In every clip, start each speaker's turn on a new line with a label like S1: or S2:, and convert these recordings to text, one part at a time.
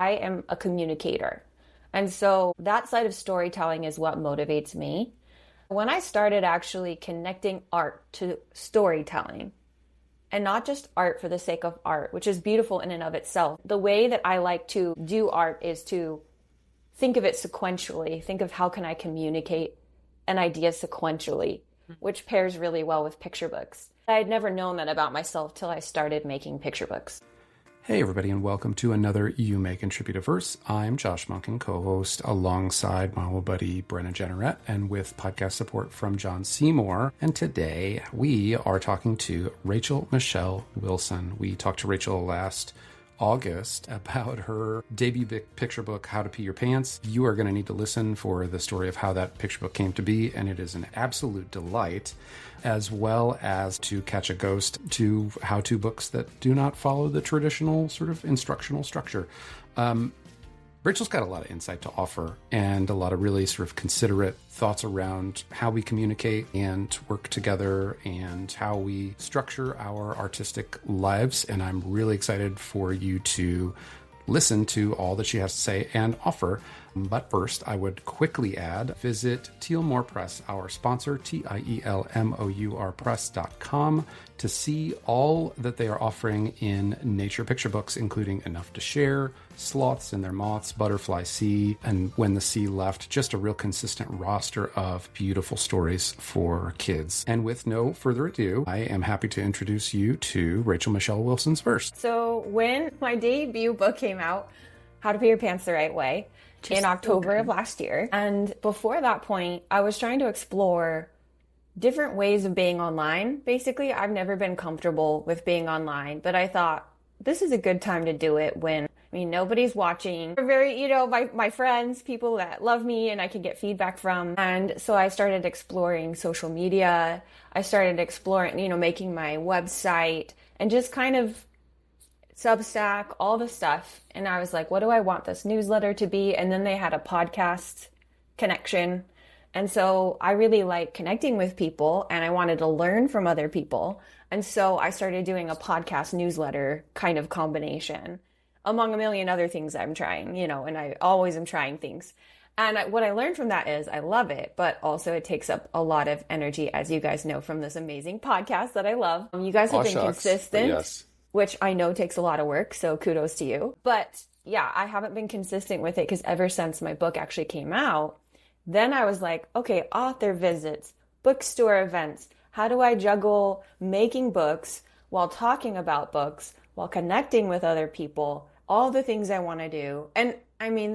S1: I am a communicator. And so that side of storytelling is what motivates me. When I started actually connecting art to storytelling, and not just art for the sake of art, which is beautiful in and of itself, the way that I like to do art is to think of it sequentially, think of how can I communicate an idea sequentially, which pairs really well with picture books. I had never known that about myself till I started making picture books.
S2: Hey everybody, and welcome to another You May Contribute a Verse. I'm Josh Monken, co-host alongside my old buddy Brenna Jenneret, and with podcast support from John Seymour. And today we are talking to Rachel Michelle Wilson. We talked to Rachel last August about her debut picture book, How to Pee Your Pants. You are going to need to listen for the story of how that picture book came to be, and it is an absolute delight, as well as To Catch a Ghost, two how-to books that do not follow the traditional sort of instructional structure. Rachel's got a lot of insight to offer and a lot of really sort of considerate thoughts around how we communicate and work together and how we structure our artistic lives. And I'm really excited for you to listen to all that she has to say and offer. But first, I would quickly add, visit Tealmore Press, our sponsor, TIELMOUR Press.com, to see all that they are offering in nature picture books, including Enough to Share, Sloths and Their Moths, Butterfly Sea, and When the Sea Left. Just a real consistent roster of beautiful stories for kids. And with no further ado, I am happy to introduce you to Rachel Michelle Wilson's verse.
S1: So when my debut book came out, How to Pee Your Pants the Right Way, in October of last year. And before that point, I was trying to explore different ways of being online. Basically, I've never been comfortable with being online, but I thought this is a good time to do it when, nobody's watching. They're very, my friends, people that love me and I can get feedback from. And so I started exploring social media. I started exploring, making my website and just kind of Substack, all the stuff. And I was like, what do I want this newsletter to be? And then they had a podcast connection. And so I really like connecting with people and I wanted to learn from other people. And so I started doing a podcast newsletter kind of combination among a million other things I'm trying, and I always am trying things. And what I learned from that is I love it, but also it takes up a lot of energy, as you guys know from this amazing podcast that I love. You guys have been consistent. Yes. Which I know takes a lot of work, so kudos to you. But yeah, I haven't been consistent with it because ever since my book actually came out, then I was like, okay, author visits, bookstore events. How do I juggle making books while talking about books, while connecting with other people, all the things I want to do? And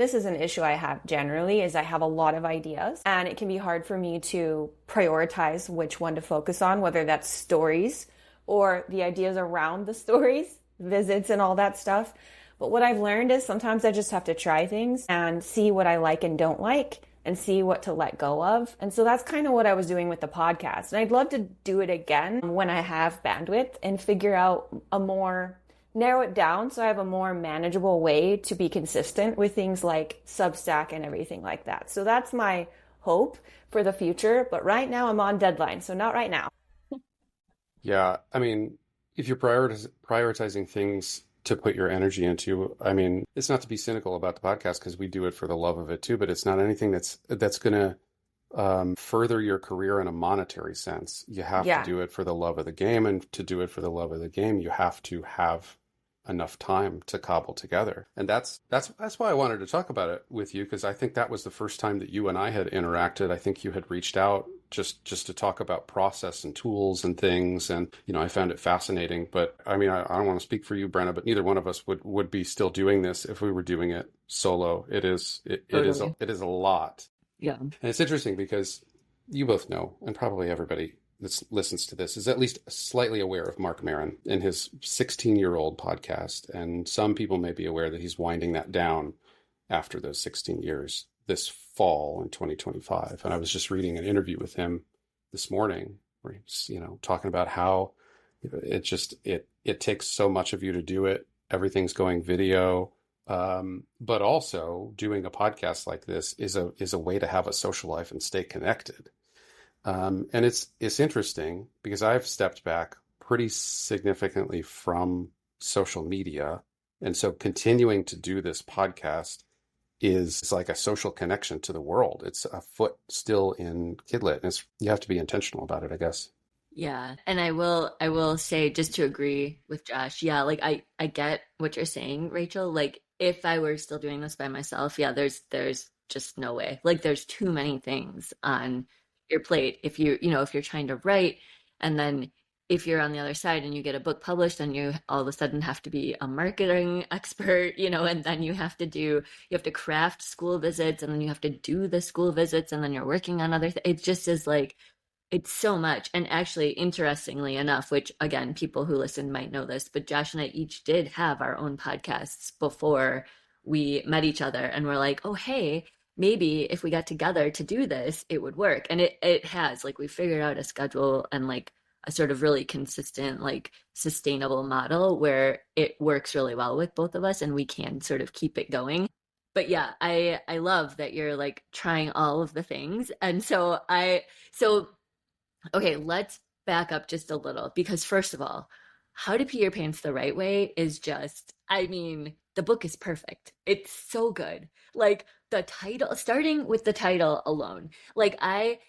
S1: this is an issue I have generally, is I have a lot of ideas and it can be hard for me to prioritize which one to focus on, whether that's stories or the ideas around the stories, visits and all that stuff. But what I've learned is sometimes I just have to try things and see what I like and don't like and see what to let go of. And so that's kind of what I was doing with the podcast. And I'd love to do it again when I have bandwidth and figure out narrow it down so I have a more manageable way to be consistent with things like Substack and everything like that. So that's my hope for the future. But right now I'm on deadline, so not right now.
S3: Yeah, if you're prioritizing things to put your energy into, it's not to be cynical about the podcast because we do it for the love of it too, but it's not anything that's going to further your career in a monetary sense. You have to do it for the love of the game, and to do it for the love of the game, you have to have enough time to cobble together. And that's why I wanted to talk about it with you, because I think that was the first time that you and I had interacted. I think you had reached out just to talk about process and tools and things. And, I found it fascinating. But I don't want to speak for you, Brenna, but neither one of us would be still doing this if we were doing it solo. It is a lot.
S4: Yeah.
S3: And it's interesting because you both know, and probably everybody that listens to this is at least slightly aware of Mark Maron in his 16-year-old podcast. And some people may be aware that he's winding that down after those 16 years this fall in 2025. And I was just reading an interview with him this morning where he's, talking about how it takes so much of you to do it. Everything's going video. But also doing a podcast like this is a way to have a social life and stay connected. And it's interesting because I've stepped back pretty significantly from social media And so continuing to do this podcast is like a social connection to the world. It's a foot still in Kidlit. And you have to be intentional about it, I guess.
S4: Yeah. And I will say, just to agree with Josh, yeah, like I get what you're saying, Rachel. Like if I were still doing this by myself, yeah, there's just no way. Like there's too many things on your plate. If if you're trying to write, and then if you're on the other side and you get a book published, then you all of a sudden have to be a marketing expert, and then you have to craft school visits, and then you have to do the school visits, and then you're working on other things. It just is like, it's so much. And actually, interestingly enough, which again, people who listen might know this, but Josh and I each did have our own podcasts before we met each other. And we're like, oh, hey, maybe if we got together to do this, it would work. And it has. Like, we figured out a schedule and like a sort of really consistent, like sustainable model where it works really well with both of us and we can sort of keep it going. But yeah, I love that you're like trying all of the things. And okay, let's back up just a little, because first of all, How to Pee Your Pants the Right Way is just, I mean, the book is perfect. It's so good. Like the title, starting with the title alone.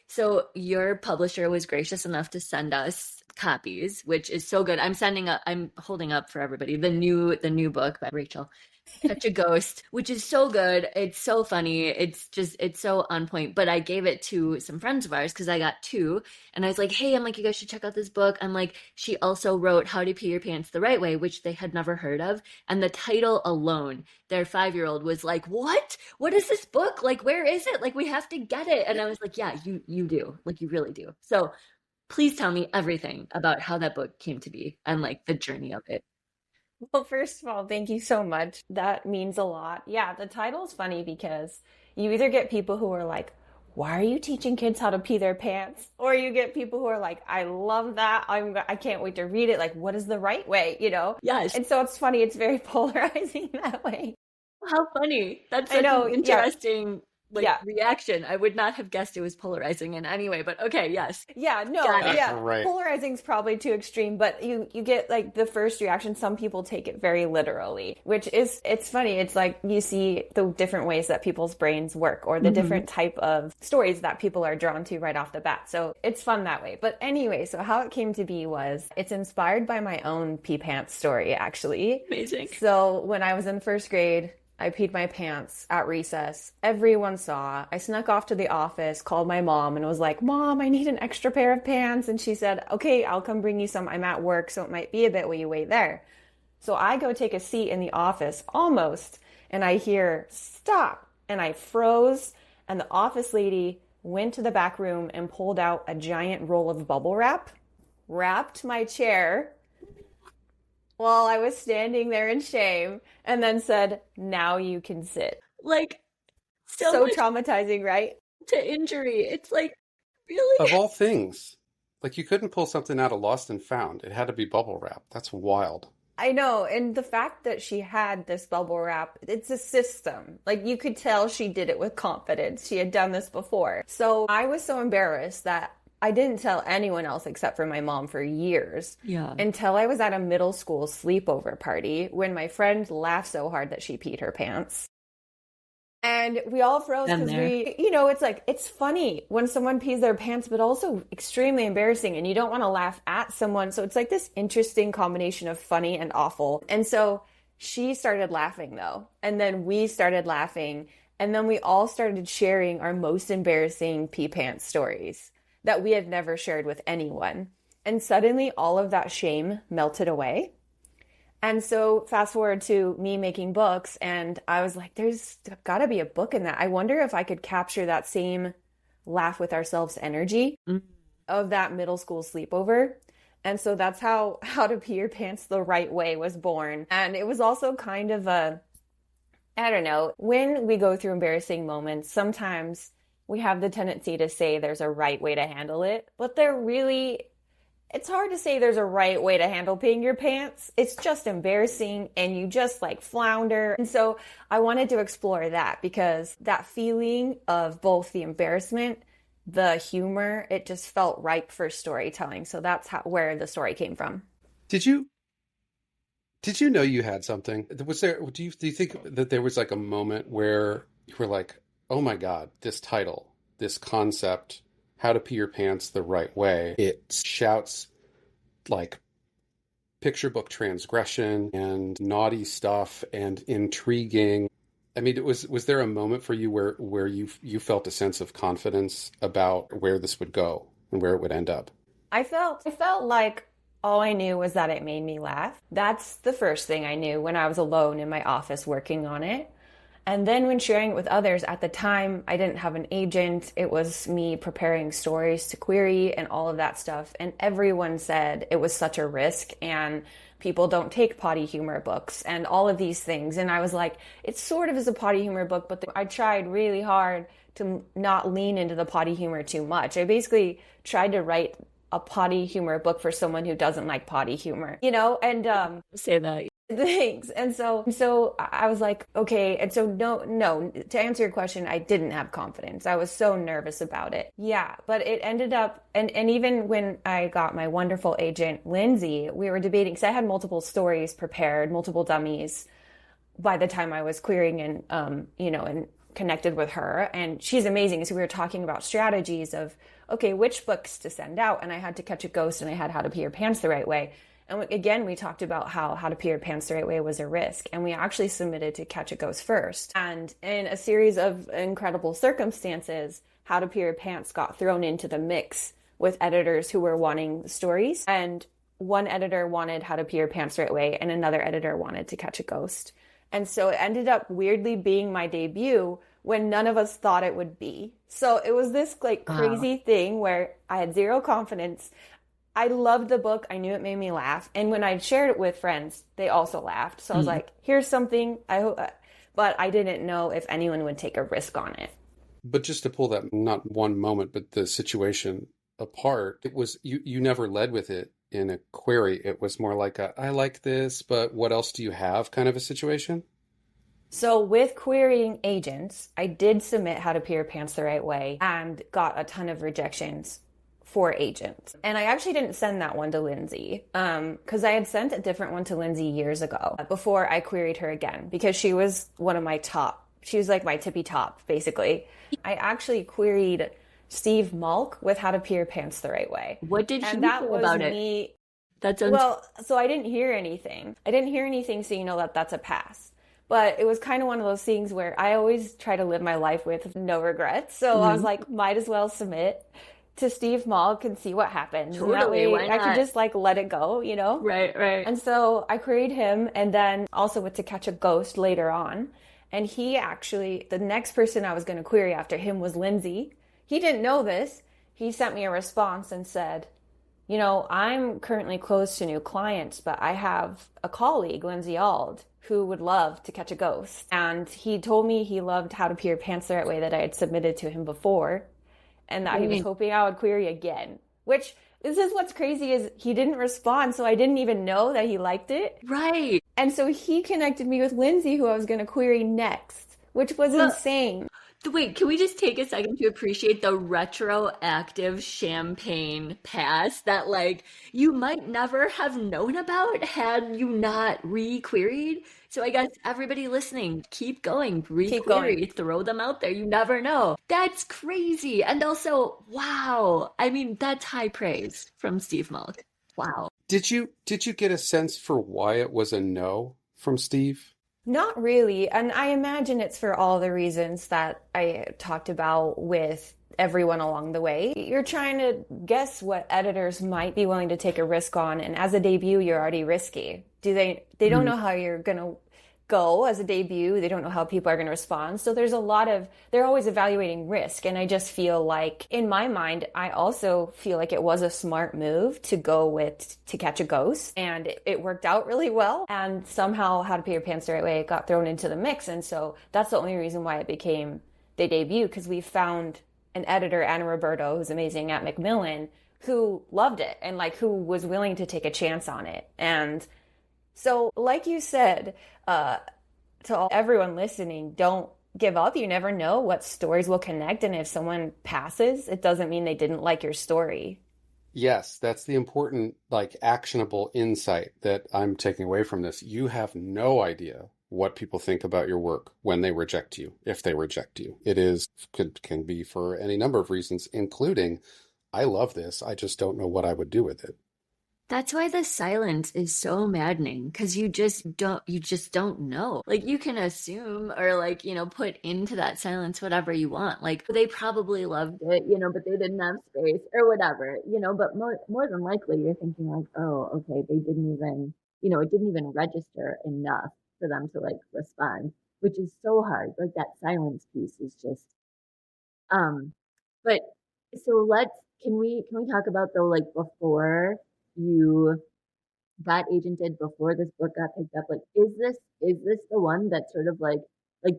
S4: So your publisher was gracious enough to send us copies, which is so good. I'm holding up for everybody the new book by Rachel, Catch a Ghost, which is so good. It's so funny. It's so on point. But I gave it to some friends of ours because I got two. And I was like, hey, I'm like, you guys should check out this book. I'm like, she also wrote How to Pee Your Pants the Right Way, which they had never heard of. And the title alone, their 5-year-old was like, what? What is this book? Like, where is it? Like, we have to get it. And I was like, yeah, you do. Like, you really do. So please tell me everything about how that book came to be and like the journey of it.
S1: Well, first of all, thank you so much. That means a lot. Yeah, the title's funny because you either get people who are like, why are you teaching kids how to pee their pants? Or you get people who are like, I love that. I can't wait to read it. Like, what is the right way,
S4: Yes.
S1: And so it's funny. It's very polarizing that way.
S4: How funny. That's such an interesting reaction. I would not have guessed it was polarizing in any way, but okay, yes.
S1: Yeah, no,
S3: Right.
S1: Polarizing is probably too extreme, but you get like the first reaction. Some people take it very literally, it's funny. It's like you see the different ways that people's brains work or the different type of stories that people are drawn to right off the bat. So it's fun that way. But anyway, so how it came to be was it's inspired by my own pee pants story, actually.
S4: Amazing.
S1: So when I was in first grade, I peed my pants at recess. Everyone saw. I snuck off to the office, called my mom, and was like, Mom, I need an extra pair of pants. And she said, okay, I'll come bring you some. I'm at work, so it might be a bit while you wait there. So I go take a seat in the office, almost, and I hear, stop. And I froze, and the office lady went to the back room and pulled out a giant roll of bubble wrap, wrapped my chair while I was standing there in shame, and then said, now you can sit.
S4: Like,
S1: so traumatizing, right?
S4: To injury. It's like, really?
S3: Of all things, like you couldn't pull something out of Lost and Found. It had to be bubble wrap. That's wild.
S1: I know. And the fact that she had this bubble wrap, it's a system. Like you could tell she did it with confidence. She had done this before. So I was so embarrassed that I didn't tell anyone else except for my mom for years.
S4: Yeah.
S1: Until I was at a middle school sleepover party when my friend laughed so hard that she peed her pants. And we all froze because it's like, it's funny when someone pees their pants, but also extremely embarrassing. And you don't want to laugh at someone. So it's like this interesting combination of funny and awful. And so she started laughing though. And then we started laughing. And then we all started sharing our most embarrassing pee pants stories that we had never shared with anyone. And suddenly all of that shame melted away. And so fast forward to me making books, and I was like, there's got to be a book in that. I wonder if I could capture that same laugh with ourselves energy of that middle school sleepover. And so that's how to Pee Your Pants the Right Way was born. And it was also kind of I don't know, when we go through embarrassing moments, sometimes we have the tendency to say there's a right way to handle it, but it's hard to say there's a right way to handle peeing your pants. It's just embarrassing and you just like flounder. And so I wanted to explore that because that feeling of both the embarrassment, the humor, it just felt ripe for storytelling. So that's where the story came from.
S3: Did you Did you know you had something? Was there, do you think that there was like a moment where you were like, oh my God, this title, this concept, How to Pee Your Pants the Right Way, it shouts like picture book transgression and naughty stuff and intriguing. I mean, was there a moment for you where you felt a sense of confidence about where this would go and where it would end up?
S1: I felt like all I knew was that it made me laugh. That's the first thing I knew when I was alone in my office working on it. And then when sharing it with others, at the time, I didn't have an agent. It was me preparing stories to query and all of that stuff. And everyone said it was such a risk and people don't take potty humor books and all of these things. And I was like, it sort of is a potty humor book, but I tried really hard to not lean into the potty humor too much. I basically tried to write a potty humor book for someone who doesn't like potty humor, and
S4: say that.
S1: Thanks. And so I was like, okay. And so no, to answer your question, I didn't have confidence. I was so nervous about it. Yeah. But it ended up, and even when I got my wonderful agent, Lindsay, we were debating, because I had multiple stories prepared, multiple dummies by the time I was querying and connected with her. And she's amazing. So we were talking about strategies of, okay, which books to send out. And I had To Catch a Ghost and I had How to Pee Your Pants the Right Way. And again, we talked about how to pee your pants the right way was a risk. And we actually submitted To Catch a Ghost first. And in a series of incredible circumstances, How to Pee Your Pants got thrown into the mix with editors who were wanting the stories. And one editor wanted How to Pee Your Pants the Right Way, and another editor wanted To Catch a Ghost. And so it ended up weirdly being my debut when none of us thought it would be. So it was this crazy thing where I had zero confidence. I loved the book. I knew it made me laugh. And when I shared it with friends, they also laughed. So I was like, here's something I hope, but I didn't know if anyone would take a risk on it.
S3: But just to pull that, not one moment, but the situation apart, it was, you never led with it in a query. It was more like I like this, but what else do you have kind of a situation?
S1: So with querying agents, I did submit How to Pee Your Pants the Right Way and got a ton of rejections for agents. And I actually didn't send that one to Lindsay because I had sent a different one to Lindsay years ago before I queried her again, because she was one of my top. She was like my tippy top, basically. I actually queried Steve Malk with How to Pee Your Pants the Right Way.
S4: What did he say about it?
S1: Well, so I didn't hear anything. So you know that's a pass. But it was kind of one of those things where I always try to live my life with no regrets. So I was like, might as well submit to Steve Malk and see what happens.
S4: Totally,
S1: and that way
S4: why not?
S1: I could just let it go,
S4: Right.
S1: And so I queried him, and then also with To Catch a Ghost later on. And he actually, the next person I was going to query after him was Lindsay. He didn't know this. He sent me a response and said, I'm currently closed to new clients, but I have a colleague, Lindsay Ald, who would love To Catch a Ghost. And he told me he loved How to Pee Your Pants the Right Way that I had submitted to him before, and that he was hoping I would query again. Which, this is what's crazy, is he didn't respond, so I didn't even know that he liked it.
S4: Right.
S1: And so he connected me with Lindsay, who I was going to query next, which was insane.
S4: Wait, can we just take a second to appreciate the retroactive champagne pass that you might never have known about had you not re-queried? So I guess everybody listening, keep going, re-query, throw them out there. You never know. That's crazy. And also, wow. I mean, that's high praise from Steve Malk. Wow.
S3: Did you get a sense for why it was a no from Steve?
S1: Not really. And I imagine it's for all the reasons that I talked about with everyone along the way. You're trying to guess what editors might be willing to take a risk on. And as a debut, you're already risky. They don't know how you're going to go as a debut. They don't know how people are going to respond. So there's they're always evaluating risk. And I just feel like, in my mind, I also feel like it was a smart move to go with To Catch a Ghost. And it worked out really well. And somehow How to Pee Your Pants the Right Way got thrown into the mix. And so that's the only reason why it became the debut, because we found an editor, Anna Roberto, who's amazing at Macmillan, who loved it and who was willing to take a chance on it. And so, like you said, to everyone listening, don't give up. You never know what stories will connect. And if someone passes, it doesn't mean they didn't like your story.
S3: Yes, that's the important, like, actionable insight that I'm taking away from this. You have no idea what people think about your work when they reject you, if they reject you. It is can be for any number of reasons, including, I love this, I just don't know what I would do with it.
S4: That's why the silence is so maddening, because you just don't know. Like, you can assume or, like, put into that silence whatever you want. Like, they probably loved it, but they didn't have space or whatever, but more than likely you're thinking like, oh, okay, they didn't even, it didn't even register enough for them to like respond, which is so hard. Like, that silence piece is just um but so can we talk about, though, like, before you got agented, before this book got picked up, like, is this the one that sort of like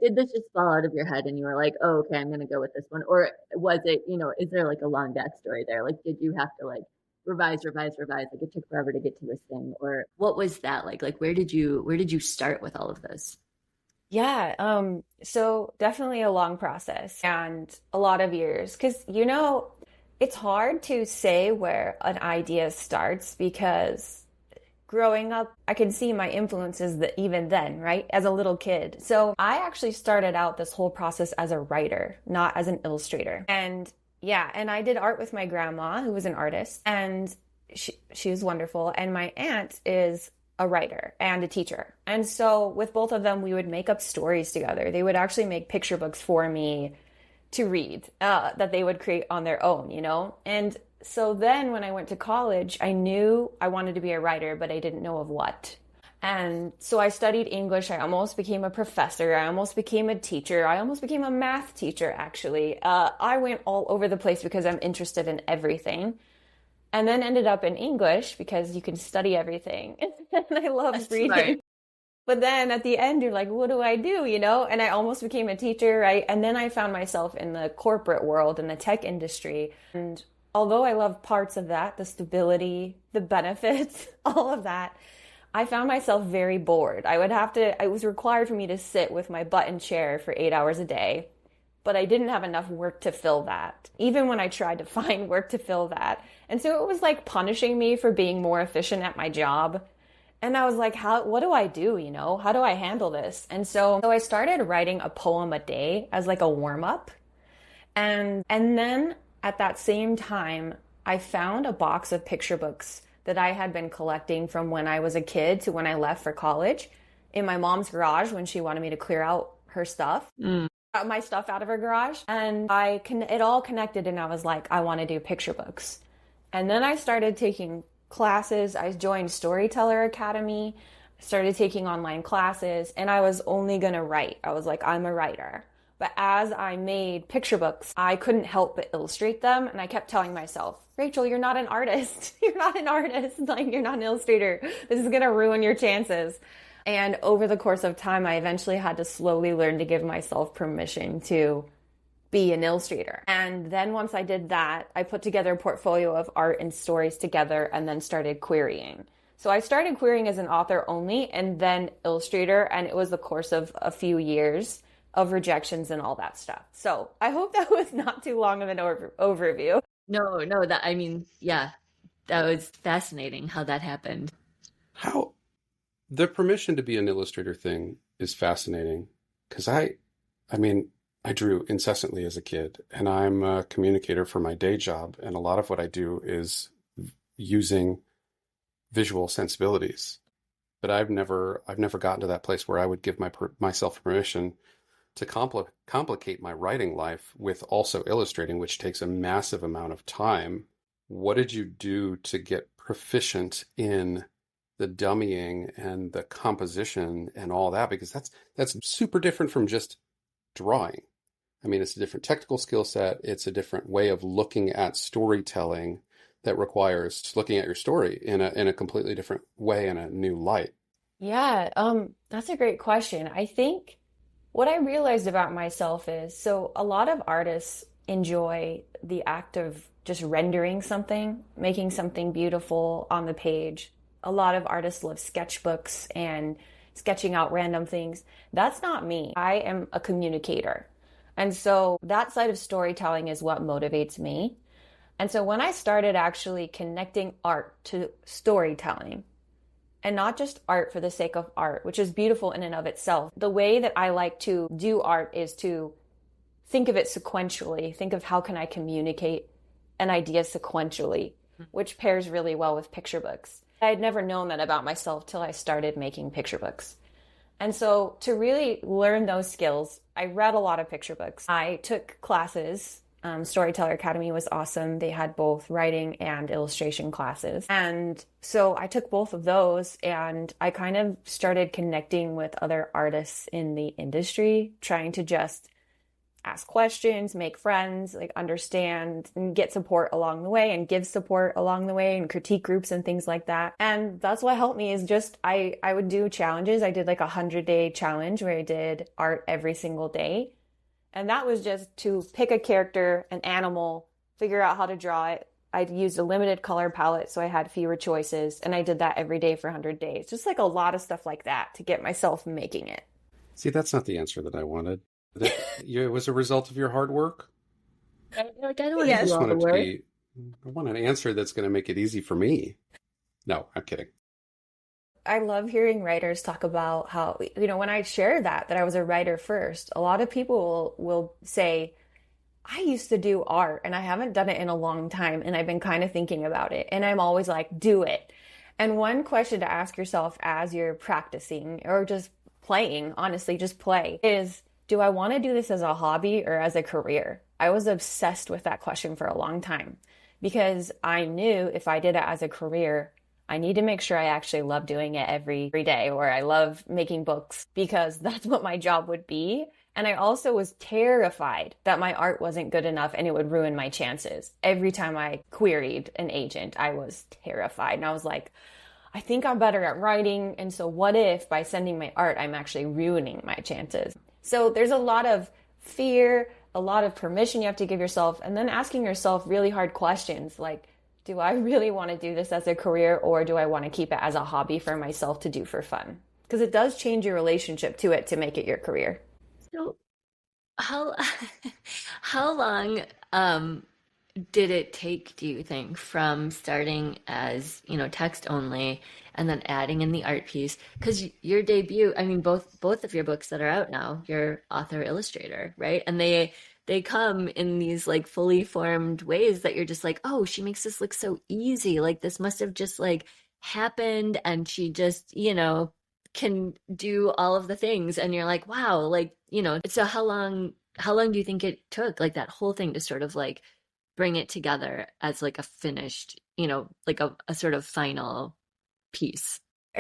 S4: did this just fall out of your head and you were like, oh, okay, I'm gonna go with this one? Or was it, is there like a long backstory there? Like, did you have to like revise, like it took forever to get to this thing? Or what was that like? Like, where did you start with all of this?
S1: Yeah, so definitely a long process and a lot of years because it's hard to say where an idea starts because growing up, I can see my influences that even then, right? As a little kid. So I actually started out this whole process as a writer, not as an illustrator. And yeah, and I did art with my grandma, who was an artist, and she was wonderful. And my aunt is a writer and a teacher. And so with both of them, we would make up stories together. They would actually make picture books for me to read that they would create on their own, And so then when I went to college, I knew I wanted to be a writer, but I didn't know of what. And so I studied English. I almost became a professor. I almost became a teacher. I almost became a math teacher, actually. I went all over the place because I'm interested in everything. And then ended up in English because you can study everything. And I love reading.
S4: Smart.
S1: But then at the end, you're like, what do I do? And I almost became a teacher. And then I found myself in the corporate world, in the tech industry. And although I love parts of that, the stability, the benefits, all of that, I found myself very bored. It was required for me to sit with my butt in chair for 8 hours a day. But I didn't have enough work to fill that, even when I tried to find work to fill that. And so it was like punishing me for being more efficient at my job. And I was like, what do I do? How do I handle this? And so I started writing a poem a day as like a warm up. And then at that same time, I found a box of picture books that I had been collecting from when I was a kid to when I left for college in my mom's garage when she wanted me to clear out her stuff. My stuff out of her garage, and it all connected, and I was like, I want to do picture books. And then I started taking classes. I joined Storyteller Academy, started taking online classes, and I was only gonna write. I was like, I'm a writer. But as I made picture books, I couldn't help but illustrate them, and I kept telling myself, Rachel, you're not an artist. You're not an artist. Like, you're not an illustrator. This is gonna ruin your chances. And over the course of time, I eventually had to slowly learn to give myself permission to be an illustrator. And then once I did that, I put together a portfolio of art and stories together and then started querying. So I started querying as an author only and then illustrator. And it was the course of a few years of rejections and all that stuff. So I hope that was not too long of an overview.
S4: No, yeah, that was fascinating how that happened.
S3: How the permission to be an illustrator thing is fascinating because I drew incessantly as a kid, and I'm a communicator for my day job. And a lot of what I do is using visual sensibilities, but I've never gotten to that place where I would give myself permission to complicate my writing life with also illustrating, which takes a massive amount of time. What did you do to get proficient in the dummying and the composition and all that? Because that's super different from just drawing. I mean, it's a different technical skill set. It's a different way of looking at storytelling that requires looking at your story in a completely different way, in a new light.
S1: Yeah, that's a great question. I think what I realized about myself is, so a lot of artists enjoy the act of just rendering something, making something beautiful on the page. A lot of artists love sketchbooks and sketching out random things. That's not me. I am a communicator. And so that side of storytelling is what motivates me. And so when I started actually connecting art to storytelling, and not just art for the sake of art, which is beautiful in and of itself, the way that I like to do art is to think of it sequentially. Think of how can I communicate an idea sequentially, which pairs really well with picture books. I had never known that about myself till I started making picture books. And so to really learn those skills, I read a lot of picture books. I took classes. Storyteller Academy was awesome. They had both writing and illustration classes. And so I took both of those and I kind of started connecting with other artists in the industry, trying to just ask questions, make friends, like understand and get support along the way and give support along the way and critique groups and things like that. And that's what helped me is just, I would do challenges. I did like 100-day challenge where I did art every single day. And that was just to pick a character, an animal, figure out how to draw it. I used a limited color palette, so I had fewer choices. And I did that every day for 100 days. Just like a lot of stuff like that to get myself making it.
S3: See, that's not the answer that I wanted. It was a result of your hard work?
S4: I don't want to do all the work.
S3: I want an answer that's going to make it easy for me. No, I'm kidding.
S1: I love hearing writers talk about how, when I share that I was a writer first, a lot of people will say, I used to do art and I haven't done it in a long time and I've been kind of thinking about it. And I'm always like, do it. And one question to ask yourself as you're practicing or just playing, honestly, just play, is, do I want to do this as a hobby or as a career? I was obsessed with that question for a long time because I knew if I did it as a career, I need to make sure I actually love doing it every day, or I love making books because that's what my job would be. And I also was terrified that my art wasn't good enough and it would ruin my chances. Every time I queried an agent, I was terrified. And I was like, I think I'm better at writing. And so what if by sending my art, I'm actually ruining my chances? So there's a lot of fear, a lot of permission you have to give yourself, and then asking yourself really hard questions like, do I really want to do this as a career or do I want to keep it as a hobby for myself to do for fun? Because it does change your relationship to it to make it your career.
S4: So how long did it take, do you think, from starting as, text only and then adding in the art piece? Because your debut, I mean, both of your books that are out now, you're author illustrator, right? And they come in these like fully formed ways that you're just like, oh, she makes this look so easy. Like this must have just like happened and she just, can do all of the things. And you're like, wow, like, so how long do you think it took, like that whole thing to sort of like bring it together as like a finished, like a sort of final piece?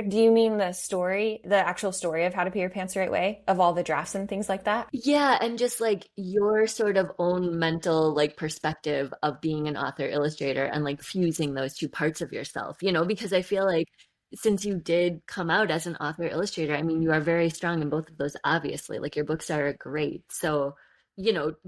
S1: Do you mean the story, the actual story of How to Pee Your Pants the Right Way, of all the drafts and things like that?
S4: Yeah, and just like your sort of own mental like perspective of being an author illustrator and like fusing those two parts of yourself, because I feel like since you did come out as an author illustrator, I mean, you are very strong in both of those, obviously. Like your books are great. So,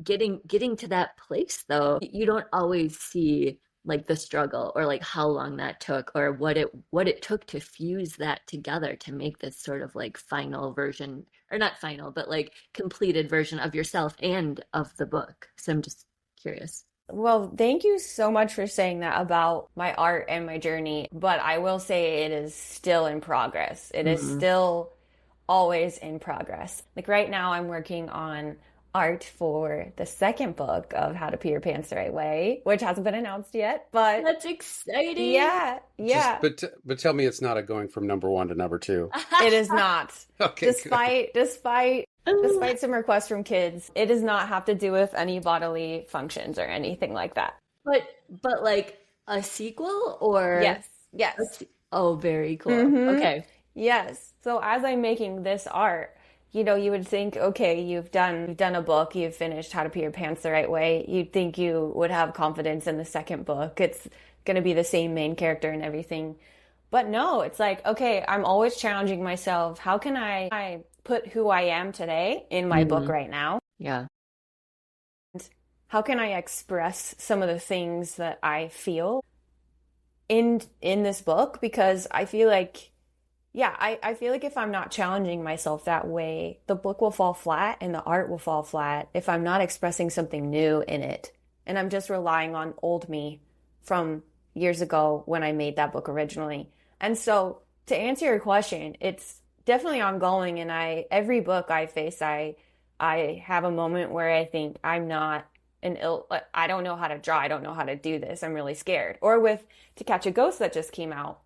S4: getting to that place though, you don't always see like the struggle or like how long that took or what it took to fuse that together to make this sort of like final version, or not final, but like completed version of yourself and of the book. So I'm just curious.
S1: Well, thank you so much for saying that about my art and my journey. But I will say it is still in progress. It is still always in progress. Like right now I'm working on art for the second book of How to Pee Your Pants the Right Way, which hasn't been announced yet, but
S4: that's exciting.
S1: Yeah.
S3: But tell me it's not going from number 1 to number 2.
S1: It is not.
S3: Okay.
S1: Despite some requests from kids, it does not have to do with any bodily functions or anything like that.
S4: But like a sequel or
S1: yes.
S4: Oh, very cool. Okay.
S1: Yes. So as I'm making this art, you would think, okay, you've done a book, you've finished How to Pee Your Pants the Right Way. You'd think you would have confidence in the second book. It's going to be the same main character and everything. But no, it's like, okay, I'm always challenging myself. How can I put who I am today in my book right now?
S4: Yeah.
S1: How can I express some of the things that I feel in this book? Because I feel like, I feel like if I'm not challenging myself that way, the book will fall flat and the art will fall flat if I'm not expressing something new in it And I'm just relying on old me from years ago when I made that book originally. And so to answer your question, it's definitely ongoing. And every book I face, I have a moment where I think I'm not I don't know how to draw. I don't know how to do this. I'm really scared. Or with To Catch a Ghost that just came out.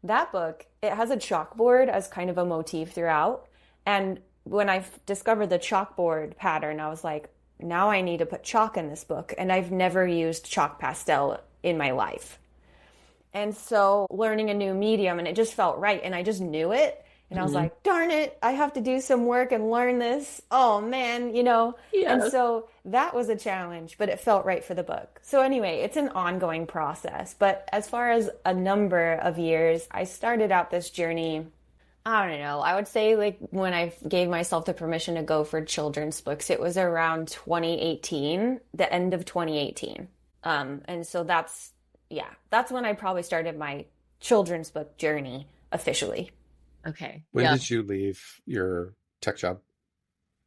S1: That book, it has a chalkboard as kind of a motif throughout. And when I discovered the chalkboard pattern, I was like, now I need to put chalk in this book. And I've never used chalk pastel in my life. And so learning a new medium, and it just felt right. And I just knew it. And I was like, darn it, I have to do some work and learn this. Oh, man, Yeah. And so that was a challenge, but it felt right for the book. So anyway, it's an ongoing process. But as far as a number of years, I started out this journey, I don't know, I would say like when I gave myself the permission to go for children's books, it was around 2018, the end of 2018. And so that's when I probably started my children's book journey officially.
S4: Okay.
S3: When did you leave your tech job?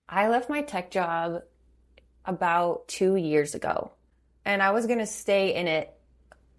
S1: I left my tech job about 2 years ago, and I was going to stay in it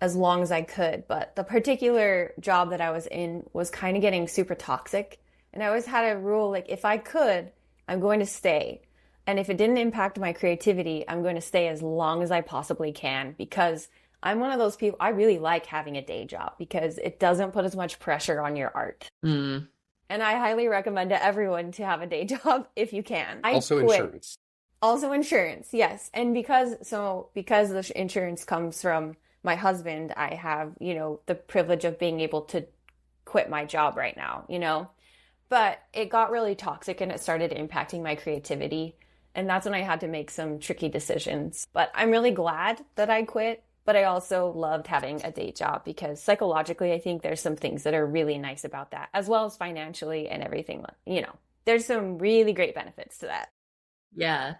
S1: as long as I could. But the particular job that I was in was kind of getting super toxic. And I always had a rule, like, if I could, I'm going to stay. And if it didn't impact my creativity, I'm going to stay as long as I possibly can, because I'm one of those people, I really like having a day job because it doesn't put as much pressure on your art. And I highly recommend to everyone to have a day job if you can.
S3: Insurance.
S1: Also insurance, yes. And because the insurance comes from my husband, I have, the privilege of being able to quit my job right now, But it got really toxic and it started impacting my creativity. And that's when I had to make some tricky decisions. But I'm really glad that I quit. But I also loved having a day job because psychologically, I think there's some things that are really nice about that, as well as financially and everything. There's some really great benefits to that.
S4: Yeah.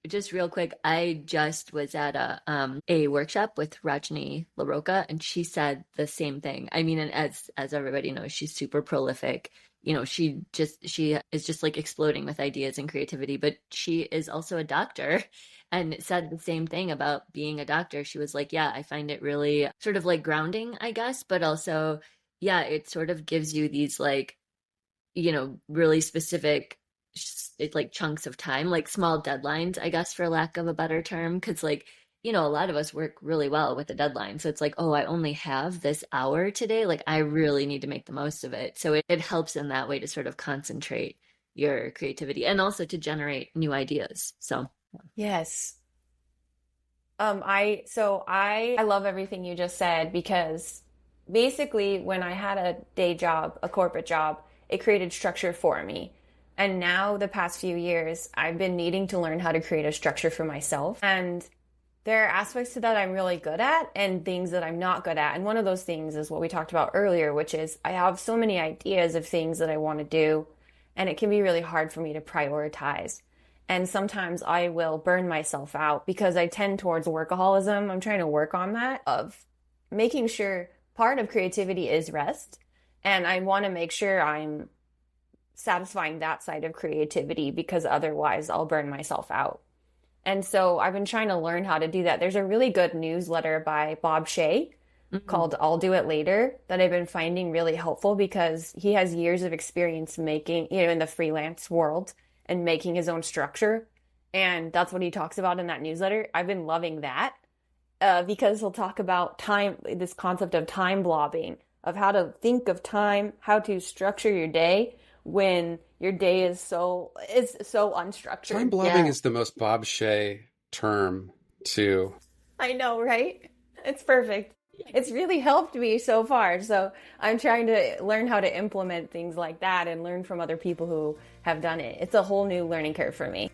S4: Just real quick, I just was at a workshop with Rajni LaRocca, and she said the same thing. I mean, and as everybody knows, she's super prolific. She is just like exploding with ideas and creativity, but she is also a doctor and said the same thing about being a doctor. She was like, I find it really sort of like grounding, I guess, but also, it sort of gives you these like, really specific like chunks of time, like small deadlines, I guess, for lack of a better term. Cause like, a lot of us work really well with a deadline. So it's like, oh, I only have this hour today. Like I really need to make the most of it. So it helps in that way to sort of concentrate your creativity and also to generate new ideas. So
S1: yes. I love everything you just said, because basically when I had a day job, a corporate job, it created structure for me. And now the past few years, I've been needing to learn how to create a structure for myself. And there are aspects to that I'm really good at and things that I'm not good at. And one of those things is what we talked about earlier, which is I have so many ideas of things that I want to do, and it can be really hard for me to prioritize. And sometimes I will burn myself out because I tend towards workaholism. I'm trying to work on that, of making sure part of creativity is rest. And I want to make sure I'm satisfying that side of creativity, because otherwise I'll burn myself out. And so I've been trying to learn how to do that. There's a really good newsletter by Bob Shea called I'll Do It Later that I've been finding really helpful, because he has years of experience making, in the freelance world and making his own structure. And that's what he talks about in that newsletter. I've been loving that because he'll talk about time, this concept of time blobbing, of how to think of time, how to structure your day when your day is so unstructured.
S3: Time blobbing is the most Bob Shea term, too.
S1: I know, right? It's perfect. It's really helped me so far. So I'm trying to learn how to implement things like that and learn from other people who have done it. It's a whole new learning curve for me.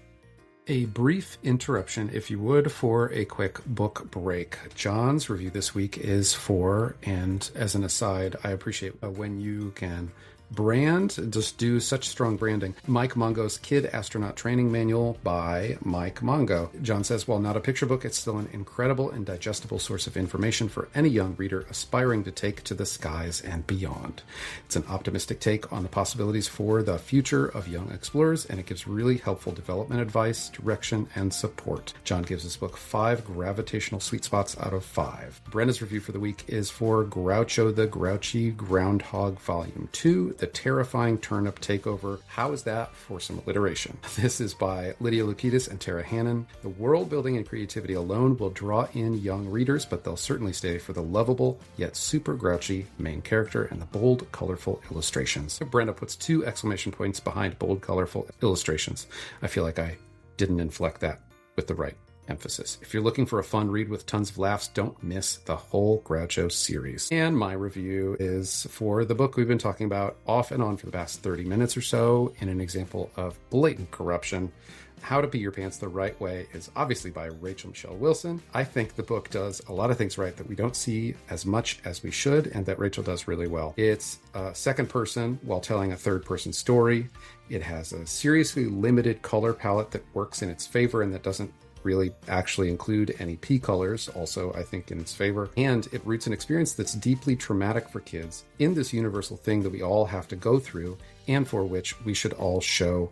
S2: A brief interruption, if you would, for a quick book break. John's review this week is for, and as an aside, I appreciate when you can brand, just do such strong branding. Mike Mongo's Kid Astronaut Training Manual by Mike Mongo. John says, while not a picture book, it's still an incredible and digestible source of information for any young reader aspiring to take to the skies and beyond. It's an optimistic take on the possibilities for the future of young explorers, and it gives really helpful development advice, direction, and support. John gives this book 5 gravitational sweet spots out of 5. Brenda's review for the week is for GROUCHO the Grouchy Groundhog Volume 2, The Terrifying Turnip Takeover. How is that for some alliteration? This is by Lydia Lukidis and Tara Hannon. The world building and creativity alone will draw in young readers, but they'll certainly stay for the lovable yet super grouchy main character and the bold, colorful illustrations. Brenda puts 2 exclamation points behind bold, colorful illustrations. I feel like I didn't inflect that with the right emphasis. If you're looking for a fun read with tons of laughs, don't miss the whole GROUCHO series. And my review is for the book we've been talking about off and on for the past 30 minutes or so, in an example of blatant corruption. How to Pee Your Pants the Right Way is obviously by Rachel Michelle Wilson. I think the book does a lot of things right that we don't see as much as we should, and that Rachel does really well. It's a second person while telling a third person story. It has a seriously limited color palette that works in its favor and that doesn't really actually include any pea colors, also I think in its favor. And it roots an experience that's deeply traumatic for kids in this universal thing that we all have to go through, and for which we should all show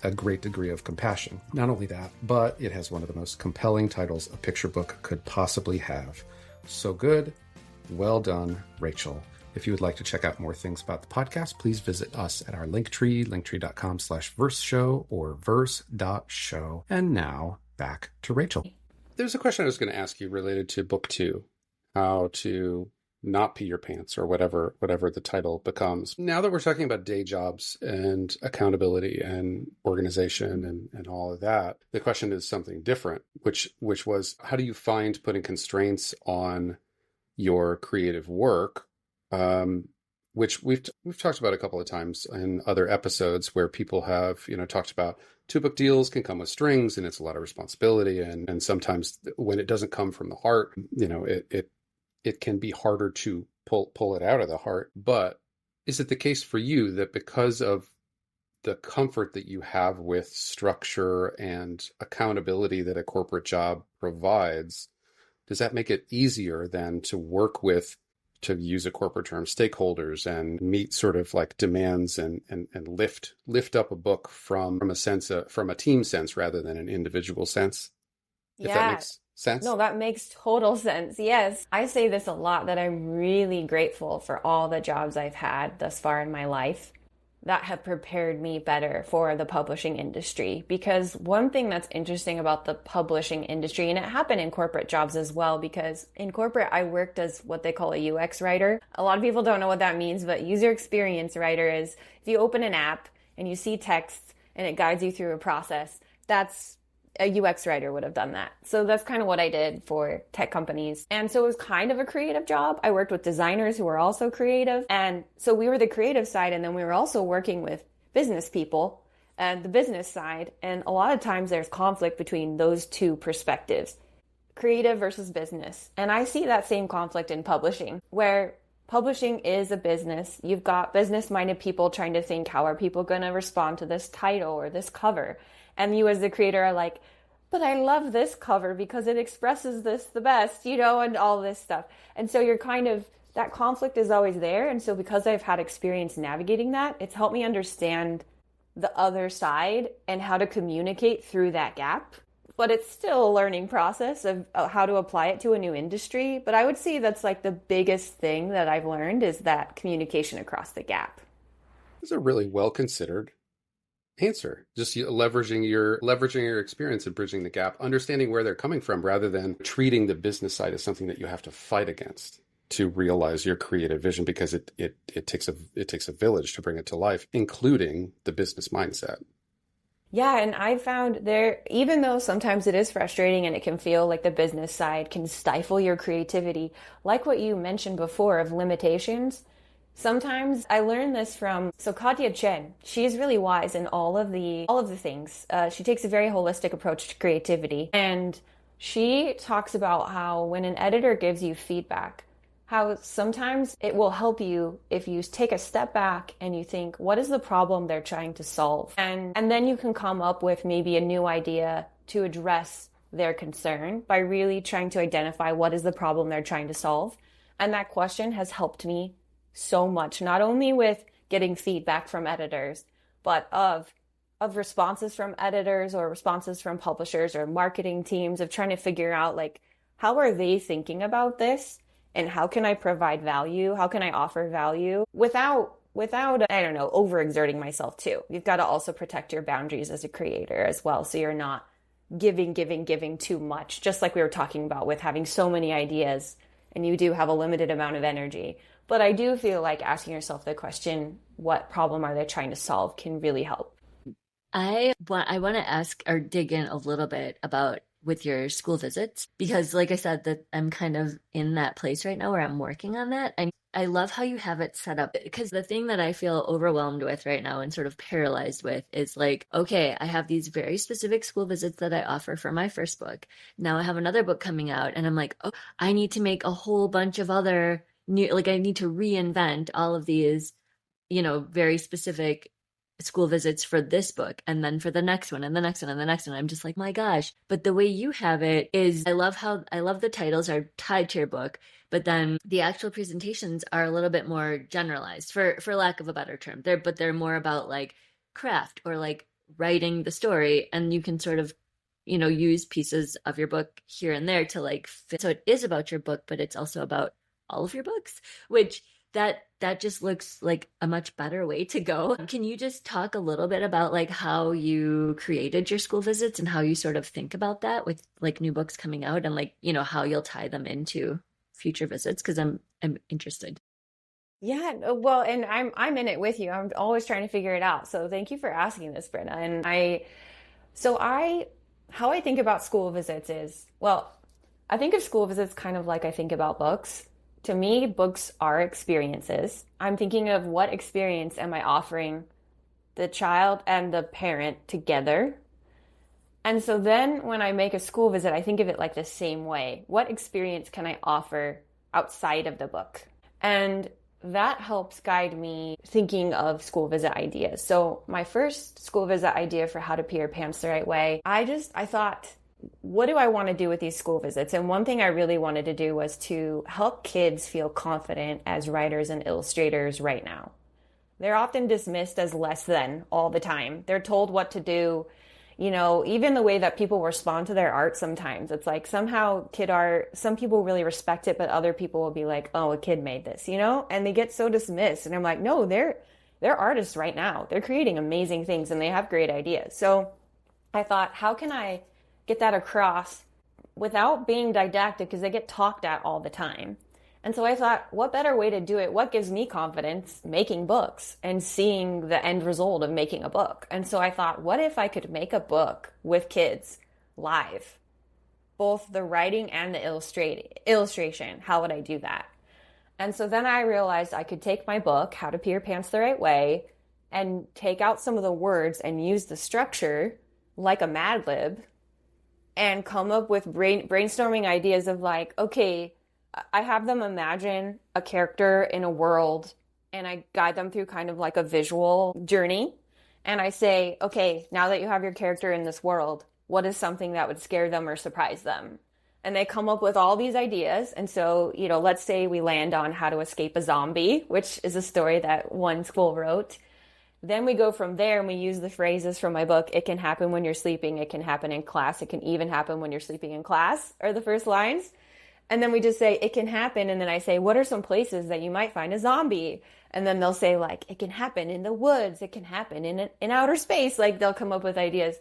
S2: a great degree of compassion. Not only that, but it has one of the most compelling titles a picture book could possibly have. So good. Well done, Rachel. If you would like to check out more things about the podcast, please visit us at our Linktree, linktree.com/verseshow or verse.show. And now back to Rachel.
S3: There's a question I was going to ask you related to book 2, how to not pee your pants, or whatever the title becomes. Now that we're talking about day jobs and accountability and organization and all of that, the question is something different, which was, how do you find putting constraints on your creative work? Which we've talked about a couple of times in other episodes, where people have, talked about 2-book deals can come with strings, and it's a lot of responsibility. And sometimes when it doesn't come from the heart, it can be harder to pull it out of the heart. But is it the case for you that because of the comfort that you have with structure and accountability that a corporate job provides, does that make it easier then to work with, to use a corporate term, stakeholders, and meet sort of like demands and lift up a book from a team sense rather than an individual sense? If that makes sense?
S1: No, that makes total sense. Yes. I say this a lot, that I'm really grateful for all the jobs I've had thus far in my life that have prepared me better for the publishing industry. Because one thing that's interesting about the publishing industry, and it happened in corporate jobs as well, because in corporate, I worked as what they call a UX writer. A lot of people don't know what that means, but user experience writer is if you open an app and you see text and it guides you through a process, that's a UX writer would have done that. So that's kind of what I did for tech companies. And so it was kind of a creative job. I worked with designers who were also creative. And so we were the creative side, and then we were also working with business people and the business side. And a lot of times there's conflict between those two perspectives, creative versus business. And I see that same conflict in publishing, where publishing is a business. You've got business-minded people trying to think, how are people going to respond to this title or this cover? And you as the creator are like, but I love this cover because it expresses this the best, and all this stuff. And so you're kind of, that conflict is always there. And so because I've had experience navigating that, it's helped me understand the other side and how to communicate through that gap. But it's still a learning process of how to apply it to a new industry. But I would say that's like the biggest thing that I've learned, is that communication across the gap.
S3: It's a really well-considered answer. Just leveraging your experience and bridging the gap, understanding where they're coming from, rather than treating the business side as something that you have to fight against to realize your creative vision, because it takes a village to bring it to life, including the business mindset.
S1: Yeah, and I found even though sometimes it is frustrating and it can feel like the business side can stifle your creativity, like what you mentioned before of limitations, sometimes I learned this from Katya Chen. She's really wise in all of the things. She takes a very holistic approach to creativity, and she talks about how when an editor gives you feedback, how sometimes it will help you if you take a step back and you think, what is the problem they're trying to solve? And then you can come up with maybe a new idea to address their concern by really trying to identify what is the problem they're trying to solve. And that question has helped me so much, not only with getting feedback from editors, but of responses from editors or responses from publishers or marketing teams, of trying to figure out, like, how are they thinking about this? And how can I provide value? How can I offer value without, I don't know, overexerting myself too? You've got to also protect your boundaries as a creator as well, so you're not giving too much, just like we were talking about with having so many ideas and you do have a limited amount of energy. But I do feel like asking yourself the question, what problem are they trying to solve, can really help.
S4: I want to ask or dig in a little bit about with your school visits, because like I said, that I'm kind of in that place right now where I'm working on that. And I love how you have it set up, because the thing that I feel overwhelmed with right now and sort of paralyzed with is like, okay, I have these very specific school visits that I offer for my first book. Now I have another book coming out and I'm like, oh, I need to make a whole bunch of other new, like I need to reinvent all of these, very specific school visits for this book, and then for the next one and the next one and the next one. I'm just like, my gosh. But the way you have it is, I love the titles are tied to your book, but then the actual presentations are a little bit more generalized, for lack of a better term. They're more about like craft or like writing the story, and you can sort of use pieces of your book here and there to like fit. So it is about your book, but it's also about all of your books, which that just looks like a much better way to go. Can you just talk a little bit about like how you created your school visits and how you sort of think about that with like new books coming out, and like, how you'll tie them into future visits? Because I'm interested.
S1: Yeah, well, and I'm in it with you. I'm always trying to figure it out. So thank you for asking this, Brenna. And how I think about school visits is, well, I think of school visits kind of like I think about books. To me, books are experiences. I'm thinking of what experience am I offering the child and the parent together. And so then when I make a school visit, I think of it like the same way. What experience can I offer outside of the book? And that helps guide me thinking of school visit ideas. So my first school visit idea for how to pee your pants the right way, I thought, what do I want to do with these school visits? And one thing I really wanted to do was to help kids feel confident as writers and illustrators right now. They're often dismissed as less than all the time. They're told what to do. Even the way that people respond to their art sometimes, it's like somehow kid art, some people really respect it, but other people will be like, oh, a kid made this, and they get so dismissed. And I'm like, no, they're artists right now. They're creating amazing things and they have great ideas. So I thought, how can I get that across without being didactic, because they get talked at all the time. And so I thought, what better way to do it? What gives me confidence? Making books and seeing the end result of making a book. And so I thought, what if I could make a book with kids live? Both the writing and the illustration. How would I do that? And so then I realized I could take my book, How to Pee Your Pants the Right Way, and take out some of the words and use the structure like a Mad Lib, and come up with brainstorming ideas of like, okay, I have them imagine a character in a world, and I guide them through kind of like a visual journey. And I say, okay, now that you have your character in this world, what is something that would scare them or surprise them? And they come up with all these ideas. And so, let's say we land on how to escape a zombie, which is a story that one school wrote. Then we go from there and we use the phrases from my book. It can happen when you're sleeping. It can happen in class. It can even happen when you're sleeping in class, are the first lines. And then we just say, it can happen. And then I say, what are some places that you might find a zombie? And then they'll say, like, it can happen in the woods. It can happen in outer space. Like, they'll come up with ideas.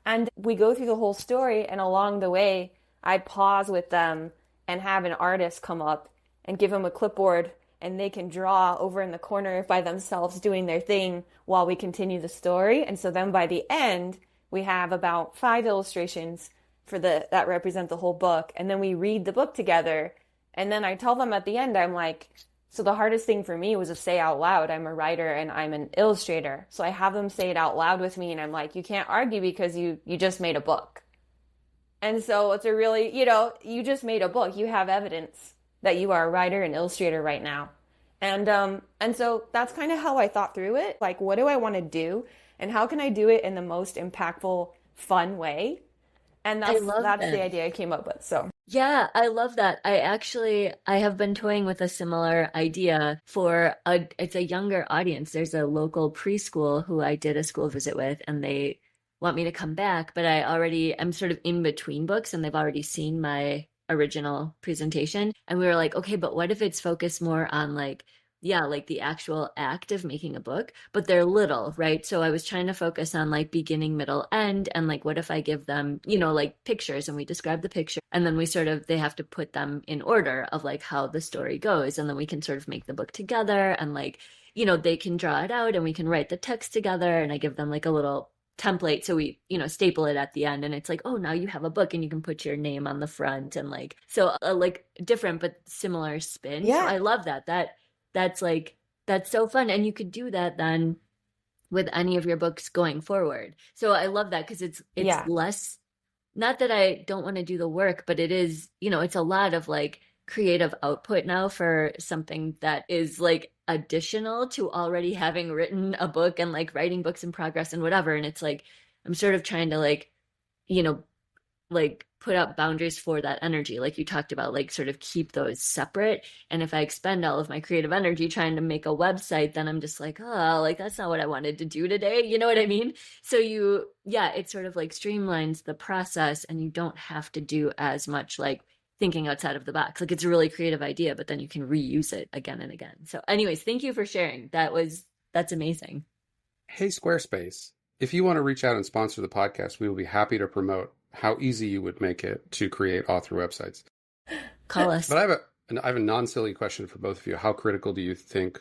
S1: And we go through the whole story. And along the way, I pause with them and have an artist come up and give them a clipboard, and they can draw over in the corner by themselves doing their thing while we continue the story. And so then by the end, we have about 5 illustrations that represent the whole book. And then we read the book together. And then I tell them at the end, I'm like, so the hardest thing for me was to say out loud, I'm a writer and I'm an illustrator. So I have them say it out loud with me. And I'm like, you can't argue because you just made a book. And so it's a really, you just made a book. You have evidence. that you are a writer and illustrator right now. And so that's kind of how I thought through it. Like, what do I want to do? And how can I do it in the most impactful, fun way? And that's the idea I came up with. So
S4: yeah, I love that. I have been toying with a similar idea for it's a younger audience. There's a local preschool who I did a school visit with, and they want me to come back, but I'm sort of in between books and they've already seen my original presentation. And we were like, okay, but what if it's focused more on like the actual act of making a book, but they're little, right? So I was trying to focus on like beginning, middle, end, and like, what if I give them, like pictures and we describe the picture and then they have to put them in order of like how the story goes. And then we can sort of make the book together and like, they can draw it out and we can write the text together. And I give them like a little template. So we, staple it at the end and it's like, oh, now you have a book and you can put your name on the front and like, so like different, but similar spin.
S1: Yeah.
S4: So I love that. That's so fun. And you could do that then with any of your books going forward. So I love that because it's less, not that I don't want to do the work, but it is, it's a lot of like creative output now for something that is like additional to already having written a book and like writing books in progress and whatever. And it's like, I'm sort of trying to like, like put up boundaries for that energy. Like you talked about, like sort of keep those separate. And if I expend all of my creative energy trying to make a website, then I'm just like, oh, like that's not what I wanted to do today. You know what I mean? So it sort of like streamlines the process and you don't have to do as much like thinking outside of the box. Like it's a really creative idea, but then you can reuse it again and again. So anyways, thank you for sharing. That's amazing.
S3: Hey, Squarespace, if you want to reach out and sponsor the podcast, we will be happy to promote how easy you would make it to create author websites.
S4: Call us.
S3: But I have a non-silly question for both of you. How critical do you think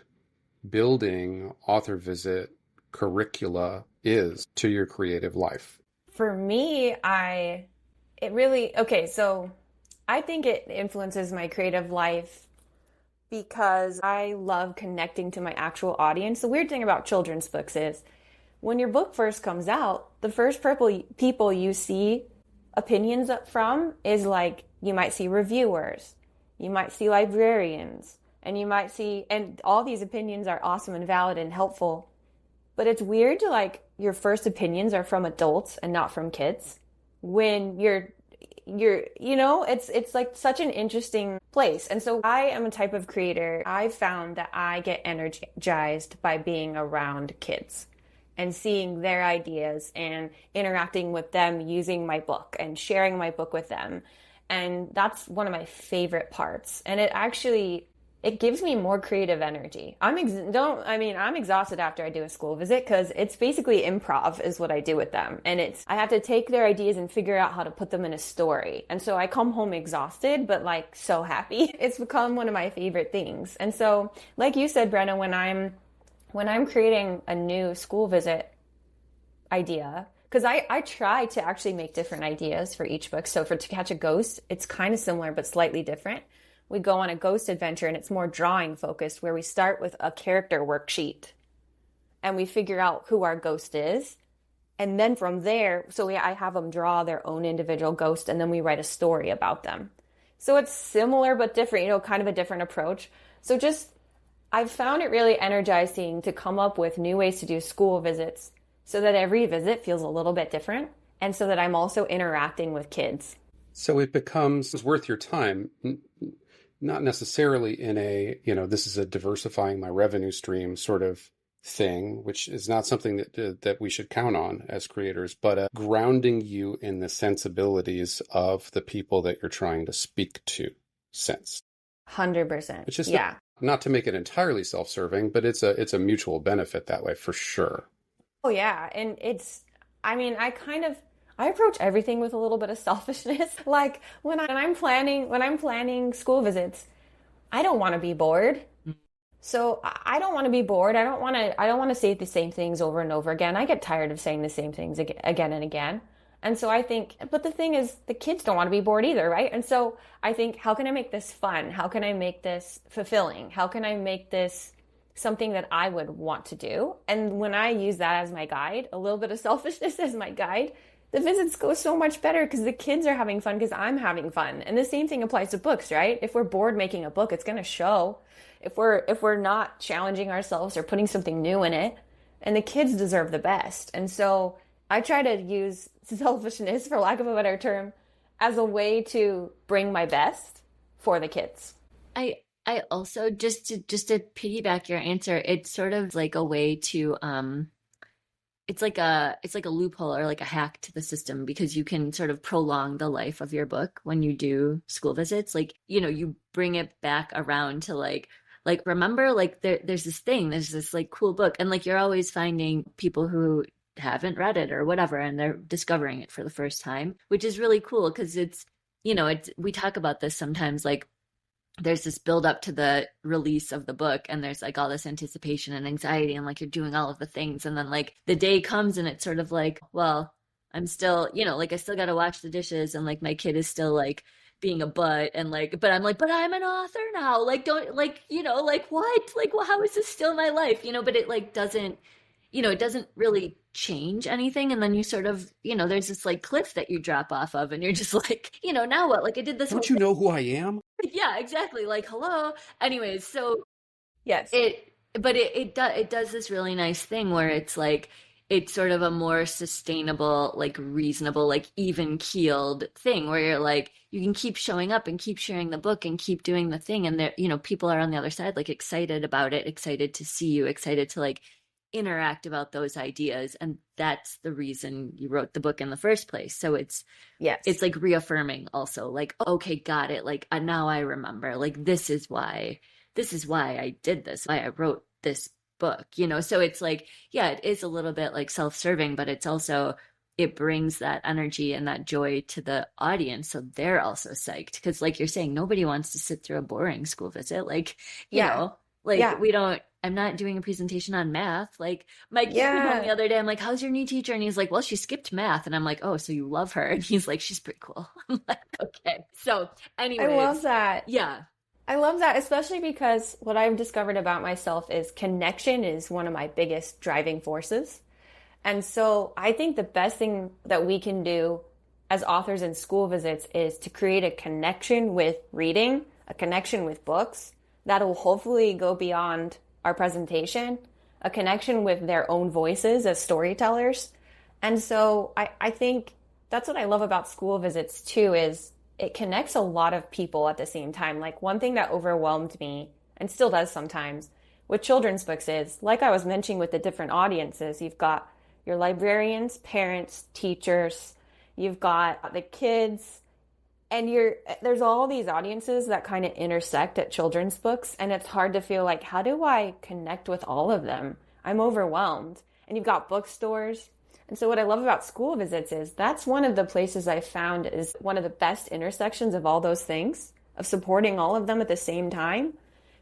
S3: building author visit curricula is to your creative life?
S1: For me, so I think it influences my creative life because I love connecting to my actual audience. The weird thing about children's books is when your book first comes out, the first people you see opinions from is like, you might see reviewers, you might see librarians, and all these opinions are awesome and valid and helpful. But it's weird to like, your first opinions are from adults and not from kids. When it's like such an interesting place. And so I am a type of creator. I found that I get energized by being around kids and seeing their ideas and interacting with them using my book and sharing my book with them. And that's one of my favorite parts. And it gives me more creative energy. I'm exhausted after I do a school visit because it's basically improv is what I do with them. And I have to take their ideas and figure out how to put them in a story. And so I come home exhausted, but like so happy. It's become one of my favorite things. And so like you said, Brenna, when I'm creating a new school visit idea, because I try to actually make different ideas for each book. So for To Catch a Ghost, it's kind of similar, but slightly different. We go on a ghost adventure and it's more drawing focused, where we start with a character worksheet and we figure out who our ghost is. And then from there, I have them draw their own individual ghost and then we write a story about them. So it's similar but different, kind of a different approach. So I've found it really energizing to come up with new ways to do school visits so that every visit feels a little bit different and so that I'm also interacting with kids.
S3: So it becomes worth your time, not necessarily in this is a diversifying my revenue stream sort of thing, which is not something that we should count on as creators, but grounding you in the sensibilities of the people that you're trying to speak to sense.
S1: 100%.
S3: Which is not to make it entirely self-serving, but it's a mutual benefit that way for sure.
S1: Oh yeah. And I approach everything with a little bit of selfishness. Like when I'm planning school visits, I don't want to be bored. So I don't want to be bored. I don't want to say the same things over and over again. I get tired of saying the same things again and again. And so I think, but the thing is, the kids don't want to be bored either, right? And so I think, how can I make this fun? How can I make this fulfilling? How can I make this something that I would want to do? And when I use that as my guide, a little bit of selfishness as my guide, the visits go so much better because the kids are having fun because I'm having fun. And the same thing applies to books, right? If we're bored making a book, it's going to show. If we're not challenging ourselves or putting something new in it, and the kids deserve the best. And so I try to use selfishness, for lack of a better term, as a way to bring my best for the kids.
S4: I also, just to piggyback your answer, it's sort of like a way to it's like a loophole or like a hack to the system, because you can sort of prolong the life of your book when you do school visits. Like, you bring it back around to like remember, like there's this like cool book, and like you're always finding people who haven't read it or whatever, and they're discovering it for the first time, which is really cool because it's we talk about this sometimes, like there's this build up to the release of the book, and there's like all this anticipation and anxiety, and like you're doing all of the things, and then like the day comes and it's sort of like, well, I'm still, like I still got to wash the dishes, and like my kid is still like being a butt, and like, but I'm like, but I'm an author now, like don't, like, like what, like, well, how is this still my life, but it like doesn't, it doesn't really change anything. And then you sort of, there's this like cliff that you drop off of, and you're just like, now what? Like I did this.
S3: Don't you know who I am?
S4: Yeah, exactly. Like, hello. Anyways, so
S1: yes,
S4: it does this really nice thing where it's like, it's sort of a more sustainable, like reasonable, like even keeled thing where you're like, you can keep showing up and keep sharing the book and keep doing the thing. And there, people are on the other side, like excited about it, excited to see you, excited to like interact about those ideas. And that's the reason you wrote the book in the first place. So it's like reaffirming also, like, okay, got it, like now I remember, like this is why I did this, why I wrote this book, so it's like, yeah, it is a little bit like self-serving, but it's also, it brings that energy and that joy to the audience, so they're also psyched, because like you're saying, nobody wants to sit through a boring school visit, like I'm not doing a presentation on math. Like my kid came home the other day, I'm like, how's your new teacher? And he's like, well, she skipped math. And I'm like, oh, so you love her? And he's like, she's pretty cool. I'm like, okay. So anyways.
S1: I love that.
S4: Yeah.
S1: I love that, especially because what I've discovered about myself is connection is one of my biggest driving forces. And so I think the best thing that we can do as authors in school visits is to create a connection with reading, a connection with books that will hopefully go beyond our presentation, a connection with their own voices as storytellers. And so I think that's what I love about school visits too, is it connects a lot of people at the same time. Like one thing that overwhelmed me, and still does sometimes, with children's books is, like I was mentioning with the different audiences, you've got your librarians, parents, teachers, you've got the kids, and there's all these audiences that kind of intersect at children's books, and it's hard to feel like, how do I connect with all of them? I'm overwhelmed. And you've got bookstores. And so what I love about school visits is that's one of the places I found is one of the best intersections of all those things, of supporting all of them at the same time.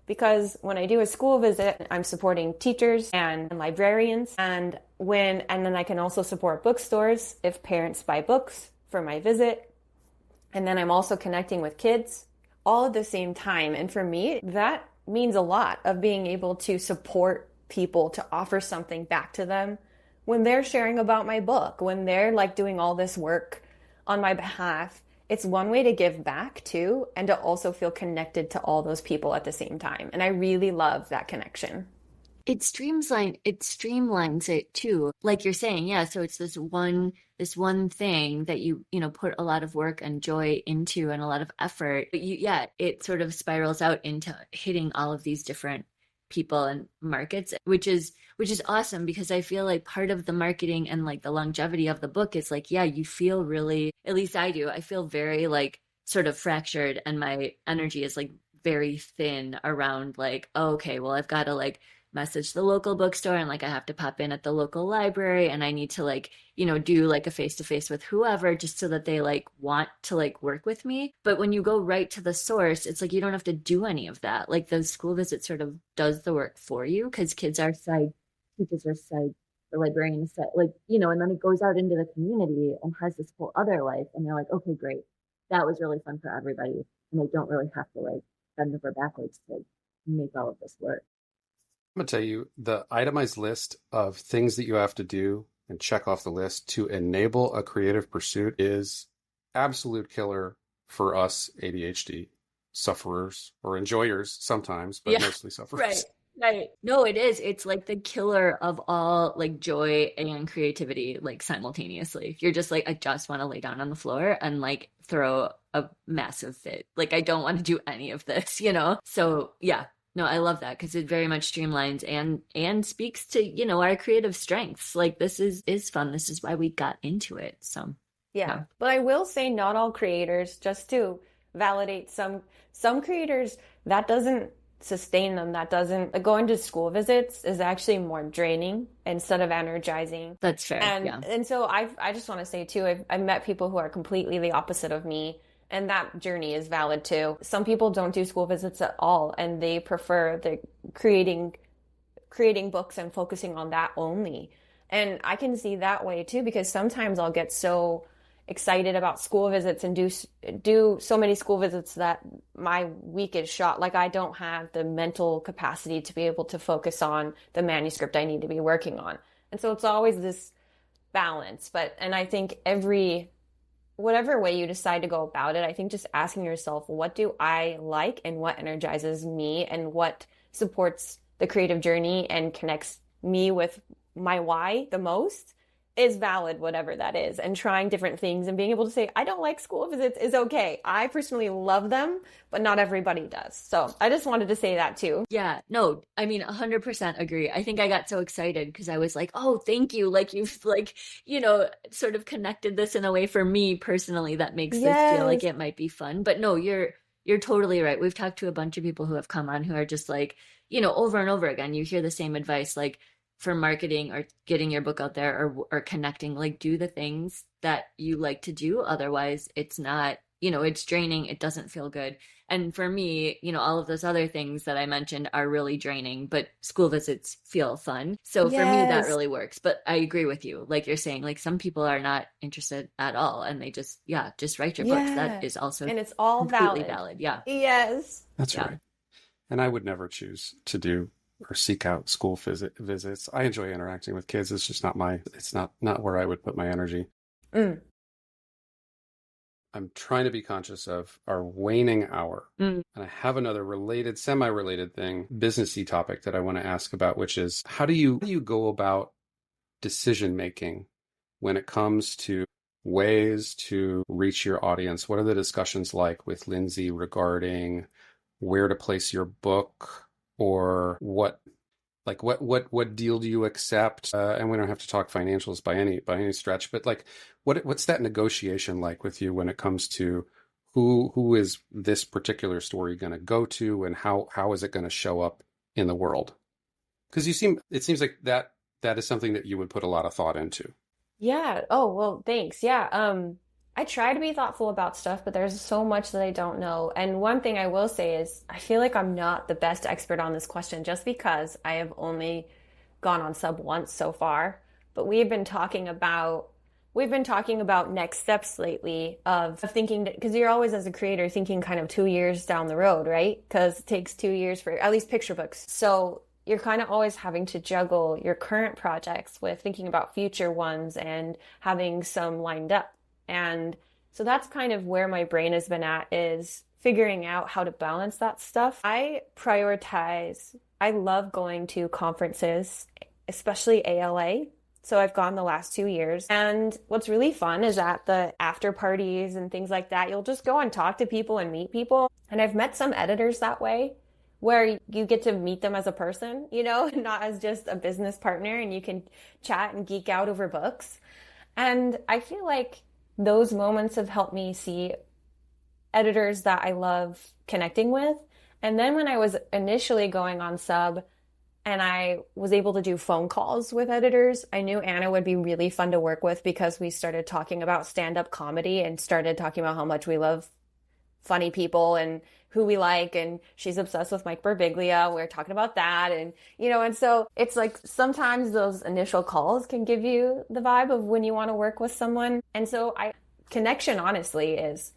S1: Because when I do a school visit, I'm supporting teachers and librarians, and then I can also support bookstores if parents buy books for my visit. And then I'm also connecting with kids all at the same time. And for me, that means a lot, of being able to support people, to offer something back to them when they're sharing about my book, when they're like doing all this work on my behalf. It's one way to give back too, and to also feel connected to all those people at the same time. And I really love that connection.
S4: It streamlines it too. Like you're saying, yeah, so it's this one thing that you put a lot of work and joy into and a lot of effort. But it sort of spirals out into hitting all of these different people and markets, which is awesome, because I feel like part of the marketing and like the longevity of the book is like, yeah, you feel really, at least I do, I feel very like sort of fractured, and my energy is like very thin around like, oh, okay, well, I've got to like message the local bookstore, and like I have to pop in at the local library, and I need to like, do like a face-to-face with whoever, just so that they like want to like work with me. But when you go right to the source, it's like you don't have to do any of that. Like the school visit sort of does the work for you, because kids are psyched, teachers are psyched, the librarian is psyched, like, and then it goes out into the community and has this whole other life, and they're like, okay, great, that was really fun for everybody, and they don't really have to like bend over backwards to make all of this work.
S3: I'm going to tell you, the itemized list of things that you have to do and check off the list to enable a creative pursuit is absolute killer for us ADHD sufferers or enjoyers sometimes, but mostly sufferers.
S4: Right. No, it is. It's like the killer of all like joy and creativity, like simultaneously. You're just like, I just want to lay down on the floor and like throw a massive fit. Like, I don't want to do any of this, you know? So yeah, no, I love that because it very much streamlines and speaks to, you know, our creative strengths. Like, this is fun. This is why we got into it. So
S1: yeah. But I will say not all creators, just to validate some creators, that doesn't sustain them. That doesn't, like, going to school visits is actually more draining instead of energizing.
S4: That's fair.
S1: And so I just want to say too, I've met people who are completely the opposite of me, and that journey is valid too. Some people don't do school visits at all, and they prefer the creating books and focusing on that only. And I can see that way too, because sometimes I'll get so excited about school visits and do so many school visits that my week is shot. Like, I don't have the mental capacity to be able to focus on the manuscript I need to be working on. And so it's always this balance. And I think whatever way you decide to go about it, I think just asking yourself, what do I like and what energizes me and what supports the creative journey and connects me with my why the most is valid, whatever that is. And trying different things and being able to say, I don't like school visits is okay. I personally love them, but not everybody does. So I just wanted to say that too.
S4: Yeah, no, I mean, 100% agree. I think I got so excited because I was like, oh, thank you. Like, you've like, you know, sort of connected this in a way for me personally that makes this feel like it might be fun. But no, you're totally right. We've talked to a bunch of people who have come on who are just like, you know, over and over again, you hear the same advice, like, for marketing or getting your book out there or connecting, like, do the things that you like to do. Otherwise it's not, you know, it's draining. It doesn't feel good. And for me, you know, all of those other things that I mentioned are really draining, but school visits feel fun. So for me, that really works. But I agree with you. Like you're saying, like, some people are not interested at all and they just write your books. That is also,
S1: and it's all
S4: completely
S1: valid.
S4: Yeah.
S1: Yes.
S3: That's right. And I would never choose to do or seek out school visits. I enjoy interacting with kids. It's just it's not where I would put my energy. I'm trying to be conscious of our waning hour. And I have another semi-related thing, businessy topic that I want to ask about, which is how do you go about decision-making when it comes to ways to reach your audience? What are the discussions like with Lindsay regarding where to place your book? Or what deal do you accept? And we don't have to talk financials by any stretch, but like, what's that negotiation like with you when it comes to who is this particular story going to go to, and how is it going to show up in the world? Because it seems like that is something that you would put a lot of thought into.
S1: Yeah. Oh, well, thanks. Yeah. I try to be thoughtful about stuff, but there's so much that I don't know. And one thing I will say is I feel like I'm not the best expert on this question just because I have only gone on sub once so far. But we've been talking about next steps lately of thinking, because you're always, as a creator, thinking kind of 2 years down the road, right? Because it takes 2 years for at least picture books. So you're kind of always having to juggle your current projects with thinking about future ones and having some lined up. And so that's kind of where my brain has been at, is figuring out how to balance that stuff. I love going to conferences, especially ALA. So I've gone the last 2 years. And what's really fun is at the after parties and things like that, you'll just go and talk to people and meet people. And I've met some editors that way, where you get to meet them as a person, you know, not as just a business partner, and you can chat and geek out over books. And I feel like those moments have helped me see editors that I love connecting with. And then when I was initially going on sub and I was able to do phone calls with editors, I knew Anna would be really fun to work with, because we started talking about stand-up comedy and started talking about how much we love funny people and who we like. And she's obsessed with Mike Birbiglia. We were talking about that. And, you know, and so it's like sometimes those initial calls can give you the vibe of when you want to work with someone. And so connection honestly is,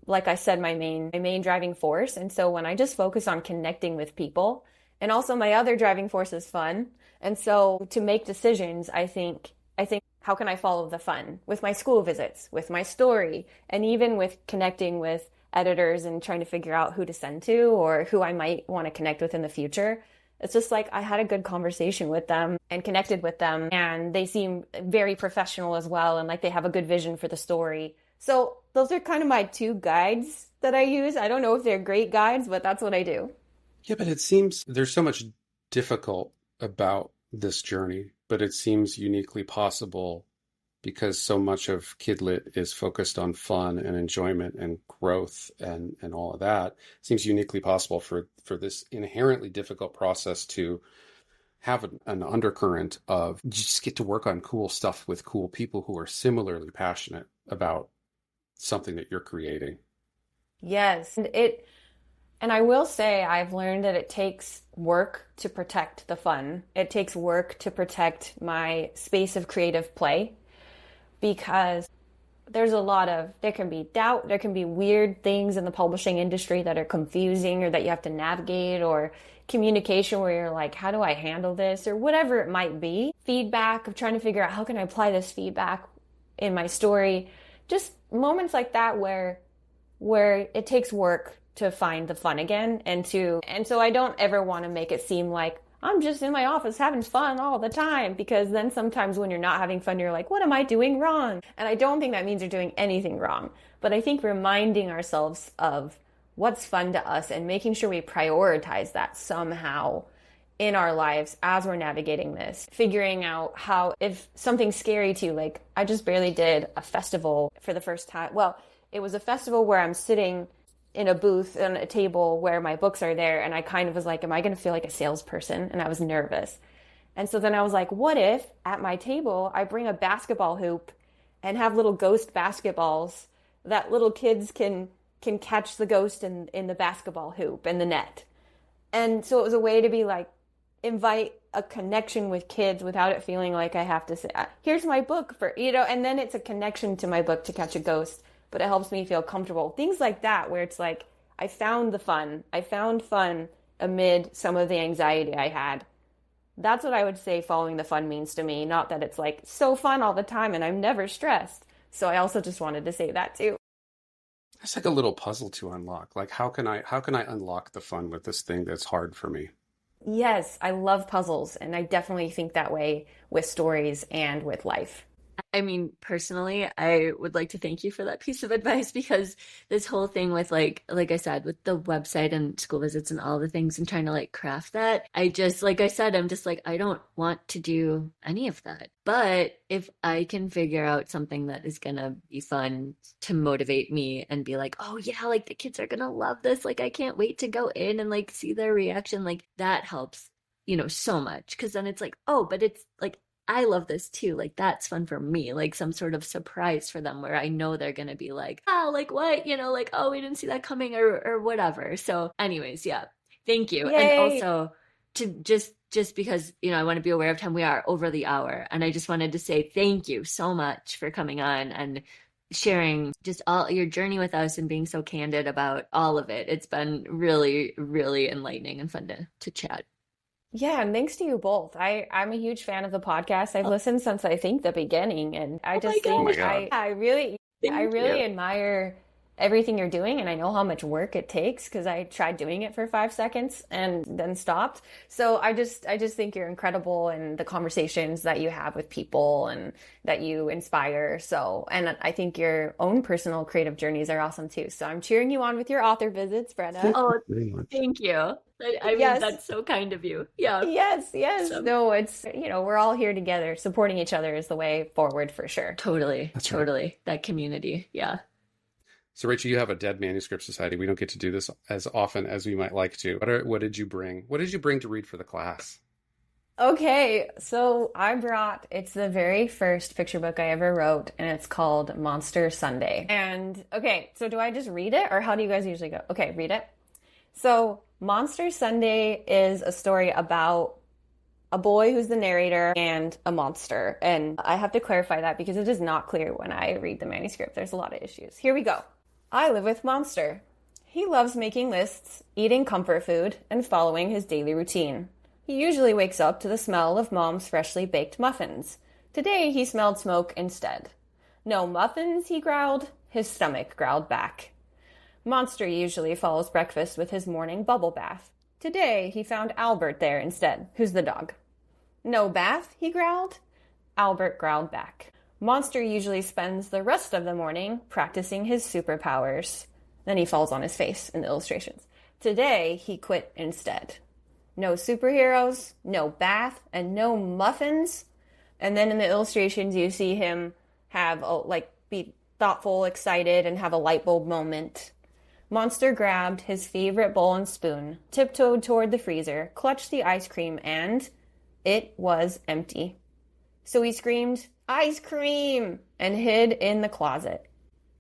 S1: like I said, my main driving force. And so when I just focus on connecting with people, and also my other driving force is fun. And so to make decisions, I think how can I follow the fun with my school visits, with my story, and even with connecting with editors and trying to figure out who to send to or who I might want to connect with in the future. It's just like I had a good conversation with them and connected with them, and they seem very professional as well, and like they have a good vision for the story. So those are kind of my two guides that I use. I don't know if they're great guides, but that's what I do.
S3: Yeah, but it seems there's so much difficult about this journey, but it seems uniquely possible because so much of Kidlit is focused on fun and enjoyment and growth and all of that. It seems uniquely possible for this inherently difficult process to have an undercurrent of just get to work on cool stuff with cool people who are similarly passionate about something that you're creating.
S1: Yes. And I will say I've learned that it takes work to protect the fun. It takes work to protect my space of creative play, because there can be doubt, there can be weird things in the publishing industry that are confusing or that you have to navigate, or communication where you're like, how do I handle this, or whatever it might be. Feedback of trying to figure out how can I apply this feedback in my story. Just moments like that where it takes work to find the fun again, and so I don't ever want to make it seem like I'm just in my office having fun all the time, because then sometimes when you're not having fun, you're like, what am I doing wrong? And I don't think that means you're doing anything wrong. But I think reminding ourselves of what's fun to us and making sure we prioritize that somehow in our lives as we're navigating this, figuring out how, if something's scary to you, like I just barely did a festival for the first time. Well, it was a festival where I'm sitting in a booth on a table where my books are there, and I kind of was like, am I going to feel like a salesperson? And I was nervous. And so then I was like, what if at my table I bring a basketball hoop and have little ghost basketballs that little kids can catch the ghost in the basketball hoop and the net. And so it was a way to be like, invite a connection with kids without it feeling like I have to say, here's my book for, and then it's a connection to my book to catch a ghost, but it helps me feel comfortable. Things like that, where it's like, I found fun amid some of the anxiety I had. That's what I would say following the fun means to me. Not that it's like so fun all the time and I'm never stressed. So I also just wanted to say that too.
S3: It's like a little puzzle to unlock. Like, how can I unlock the fun with this thing that's hard for me?
S1: Yes, I love puzzles, and I definitely think that way with stories and with life.
S4: I mean, personally, I would like to thank you for that piece of advice, because this whole thing with like I said, with the website and school visits and all the things and trying to like craft that, I just, like I said, I'm just like, I don't want to do any of that. But if I can figure out something that is going to be fun to motivate me and be like, oh yeah, like the kids are going to love this. Like, I can't wait to go in and like see their reaction. Like that helps, so much. Cause then it's like, oh, but it's like, I love this too. Like, that's fun for me. Like some sort of surprise for them where I know they're going to be like, oh, like what? Like, oh, we didn't see that coming or whatever. So anyways, yeah, thank you.
S1: Yay.
S4: And also to just because, I want to be aware of time, we are over the hour. And I just wanted to say thank you so much for coming on and sharing just all your journey with us and being so candid about all of it. It's been really, really enlightening and fun to chat.
S1: Yeah, and thanks to you both. I'm a huge fan of the podcast. I've listened since I think the beginning, and I just think I really admire everything you're doing, and I know how much work it takes because I tried doing it for 5 seconds and then stopped. So I just think you're incredible, and the conversations that you have with people and that you inspire. So, and I think your own personal creative journeys are awesome too. So I'm cheering you on with your author visits, Brenna.
S4: Oh, thank you. I mean, that's so kind of you. Yeah.
S1: Yes. So. No, it's, we're all here together. Supporting each other is the way forward for sure.
S4: Totally.
S3: That's
S4: totally.
S3: Right.
S4: That community. Yeah.
S3: So Rachel, you have a Dead Manuscript Society. We don't get to do this as often as we might like to. What did you bring? What did you bring to read for the class?
S1: Okay, so it's the very first picture book I ever wrote, and it's called Monster Sunday. And okay, so do I just read it, or how do you guys usually go? Okay, read it. So Monster Sunday is a story about a boy who's the narrator and a monster. And I have to clarify that because it is not clear when I read the manuscript. There's a lot of issues. Here we go. I live with Monster. He loves making lists, eating comfort food, and following his daily routine. He usually wakes up to the smell of Mom's freshly baked muffins. Today he smelled smoke instead. No muffins, he growled. His stomach growled back. Monster usually follows breakfast with his morning bubble bath. Today he found Albert there instead, who's the dog. No bath, he growled. Albert growled back. Monster usually spends the rest of the morning practicing his superpowers. Then he falls on his face in the illustrations. Today he quit instead. No superheroes, no bath, and no muffins. And then in the illustrations you see him have be thoughtful, excited, and have a light bulb moment. Monster grabbed his favorite bowl and spoon, tiptoed toward the freezer, clutched the ice cream, and it was empty. So he screamed, "Ice cream!" and hid in the closet.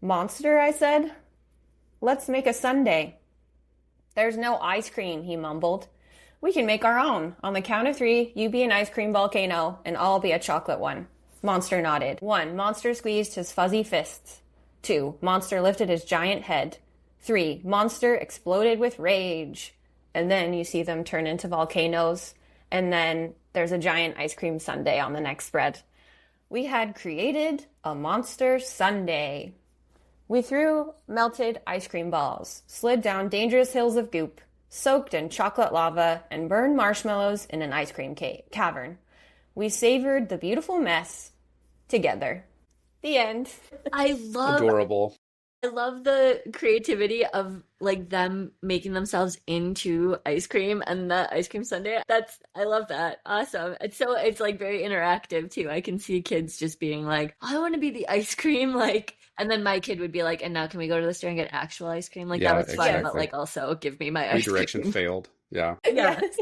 S1: "Monster," I said, "let's make a sundae." "There's no ice cream," he mumbled. "We can make our own. On the count of 3, you be an ice cream volcano, and I'll be a chocolate one." Monster nodded. 1, Monster squeezed his fuzzy fists. 2, Monster lifted his giant head. 3, Monster exploded with rage. And then you see them turn into volcanoes, and then there's a giant ice cream sundae on the next spread. We had created a monster sundae. We threw melted ice cream balls, slid down dangerous hills of goop, soaked in chocolate lava, and burned marshmallows in an ice cream cavern. We savored the beautiful mess together. The end.
S3: Adorable.
S4: I love the creativity of like them making themselves into ice cream and the ice cream sundae. I love that. Awesome. It's like very interactive too. I can see kids just being like, I want to be the ice cream, like, and then my kid would be like, and now can we go to the store and get actual ice cream? Like
S3: Yeah,
S4: that was fun,
S3: exactly.
S4: but like also give me my ice
S3: Redirection
S4: cream.
S3: failed. Yeah.
S4: Yeah.
S1: Yes.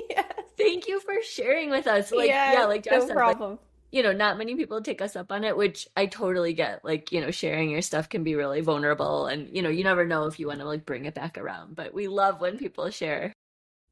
S4: Thank you for sharing with us. Like, like Josh
S1: no
S4: said,
S1: problem.
S4: like, not many people take us up on it, which I totally get. Like, sharing your stuff can be really vulnerable, and you never know if you want to like bring it back around, but we love when people share.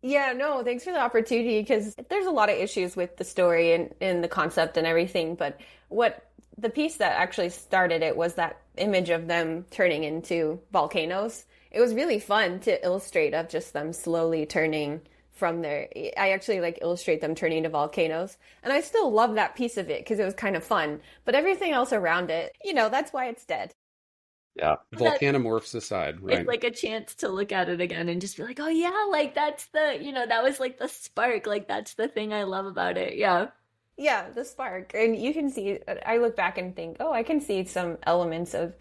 S1: Yeah, no, thanks for the opportunity, because there's a lot of issues with the story and the concept and everything, but what the piece that actually started it was that image of them turning into volcanoes. It was really fun to illustrate of just them slowly turning from there. I actually like illustrate them turning into volcanoes, and I still love that piece of it because it was kind of fun, but everything else around it, that's why it's dead.
S3: Yeah. Volcanomorphs aside, right?
S4: It's like a chance to look at it again and just be like, oh yeah, like that's the, that was like the spark. Like that's the thing I love about it. Yeah.
S1: Yeah, the spark. And you can see, I look back and think, oh, I can see some elements of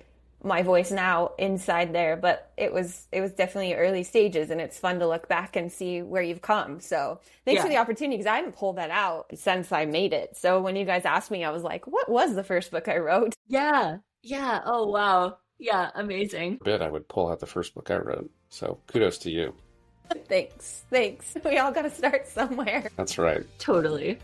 S1: my voice now inside there, but it was definitely early stages, and it's fun to look back and see where you've come. So thanks for the opportunity, because I haven't pulled that out since I made it. So when you guys asked me, I was like, what was the first book I wrote?
S4: Yeah. Yeah. Oh, wow. Yeah. Amazing.
S3: I would pull out the first book I wrote. So kudos to you.
S1: Thanks. We all got to start somewhere.
S3: That's right.
S4: Totally.